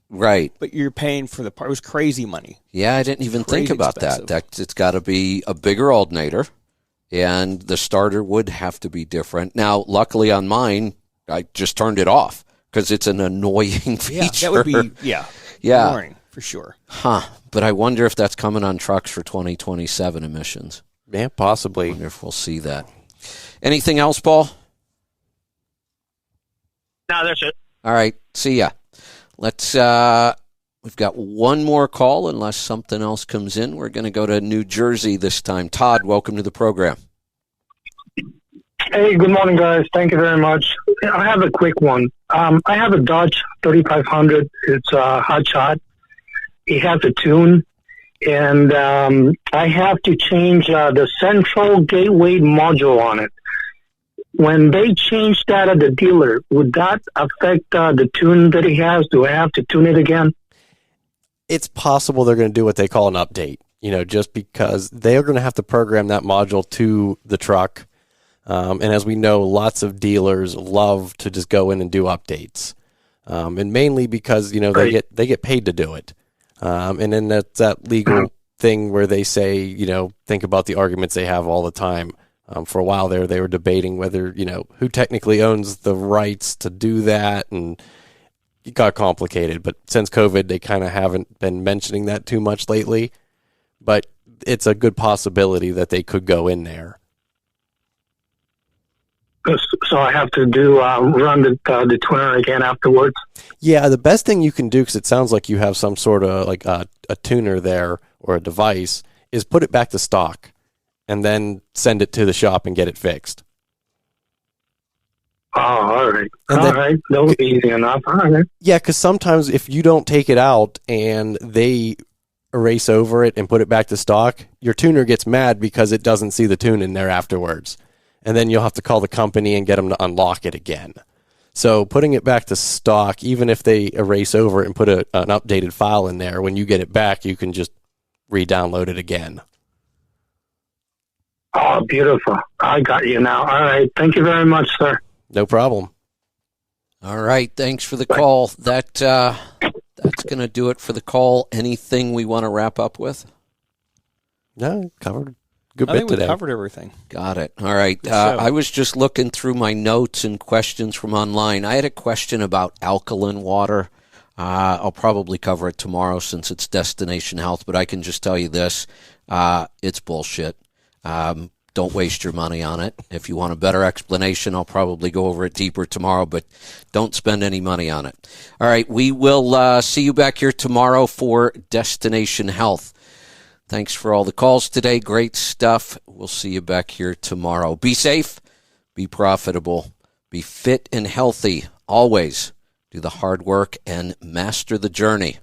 Right. but you're paying for the part. It was crazy money. Yeah, I didn't even think Crazy about expensive. that. It's got to be a bigger alternator, and the starter would have to be different. Now, luckily on mine, I just turned it off because it's an annoying feature. Yeah, that would be, Yeah. annoying for sure. Huh. But I wonder if that's coming on trucks for 2027 emissions. Yeah, I possibly. wonder if we'll see that. Anything else, Paul? No, that's it. All right. See ya. Let's, we've got one more call unless something else comes in. We're going to go to New Jersey this time. Todd, welcome to the program. Hey, good morning, guys. Thank you very much. I have a quick one. I have a Dodge 3500. It's a hot shot. It has a tune, and I have to change the central gateway module on it. When they change that at the dealer, would that affect the tune that he has? Do I have to tune it again? It's possible they're going to do what they call an update, just because they are going to have to program that module to the truck. And as we know, lots of dealers love to just go in and do updates. And mainly because, they get paid to do it. And then that's that legal thing where they say, think about the arguments they have all the time. For a while there, they were debating whether, who technically owns the rights to do that. And it got complicated. But since COVID, they kind of haven't been mentioning that too much lately. But it's a good possibility that they could go in there. So I have to run the tuner again afterwards? Yeah, the best thing you can do, because it sounds like you have some sort of like a tuner there or a device, is put it back to stock and then send it to the shop and get it fixed. Oh, all right. And All then- right. That was easy enough. All right. Yeah, because sometimes if you don't take it out and they erase over it and put it back to stock, your tuner gets mad because it doesn't see the tune in there afterwards. And then you'll have to call the company and get them to unlock it again. So putting it back to stock, even if they erase over it and put an updated file in there, when you get it back, you can just re-download it again. Oh, beautiful. I got you now. All right. Thank you very much, sir. No problem. All right. Thanks for the call. That's going to do it for the call. Anything we want to wrap up with? No, covered a good I bit think we today. covered everything. Got it. All right. Good show. I was just looking through my notes and questions from online. I had a question about alkaline water. I'll probably cover it tomorrow since it's Destination Health, but I can just tell you this. It's bullshit. Don't waste your money on it. If you want a better explanation, I'll probably go over it deeper tomorrow, but don't spend any money on it. All right, we will see you back here tomorrow for Destination Health. Thanks for all the calls today. Great stuff. We'll see you back here tomorrow. Be safe, be profitable, be fit and healthy. Always do the hard work and master the journey.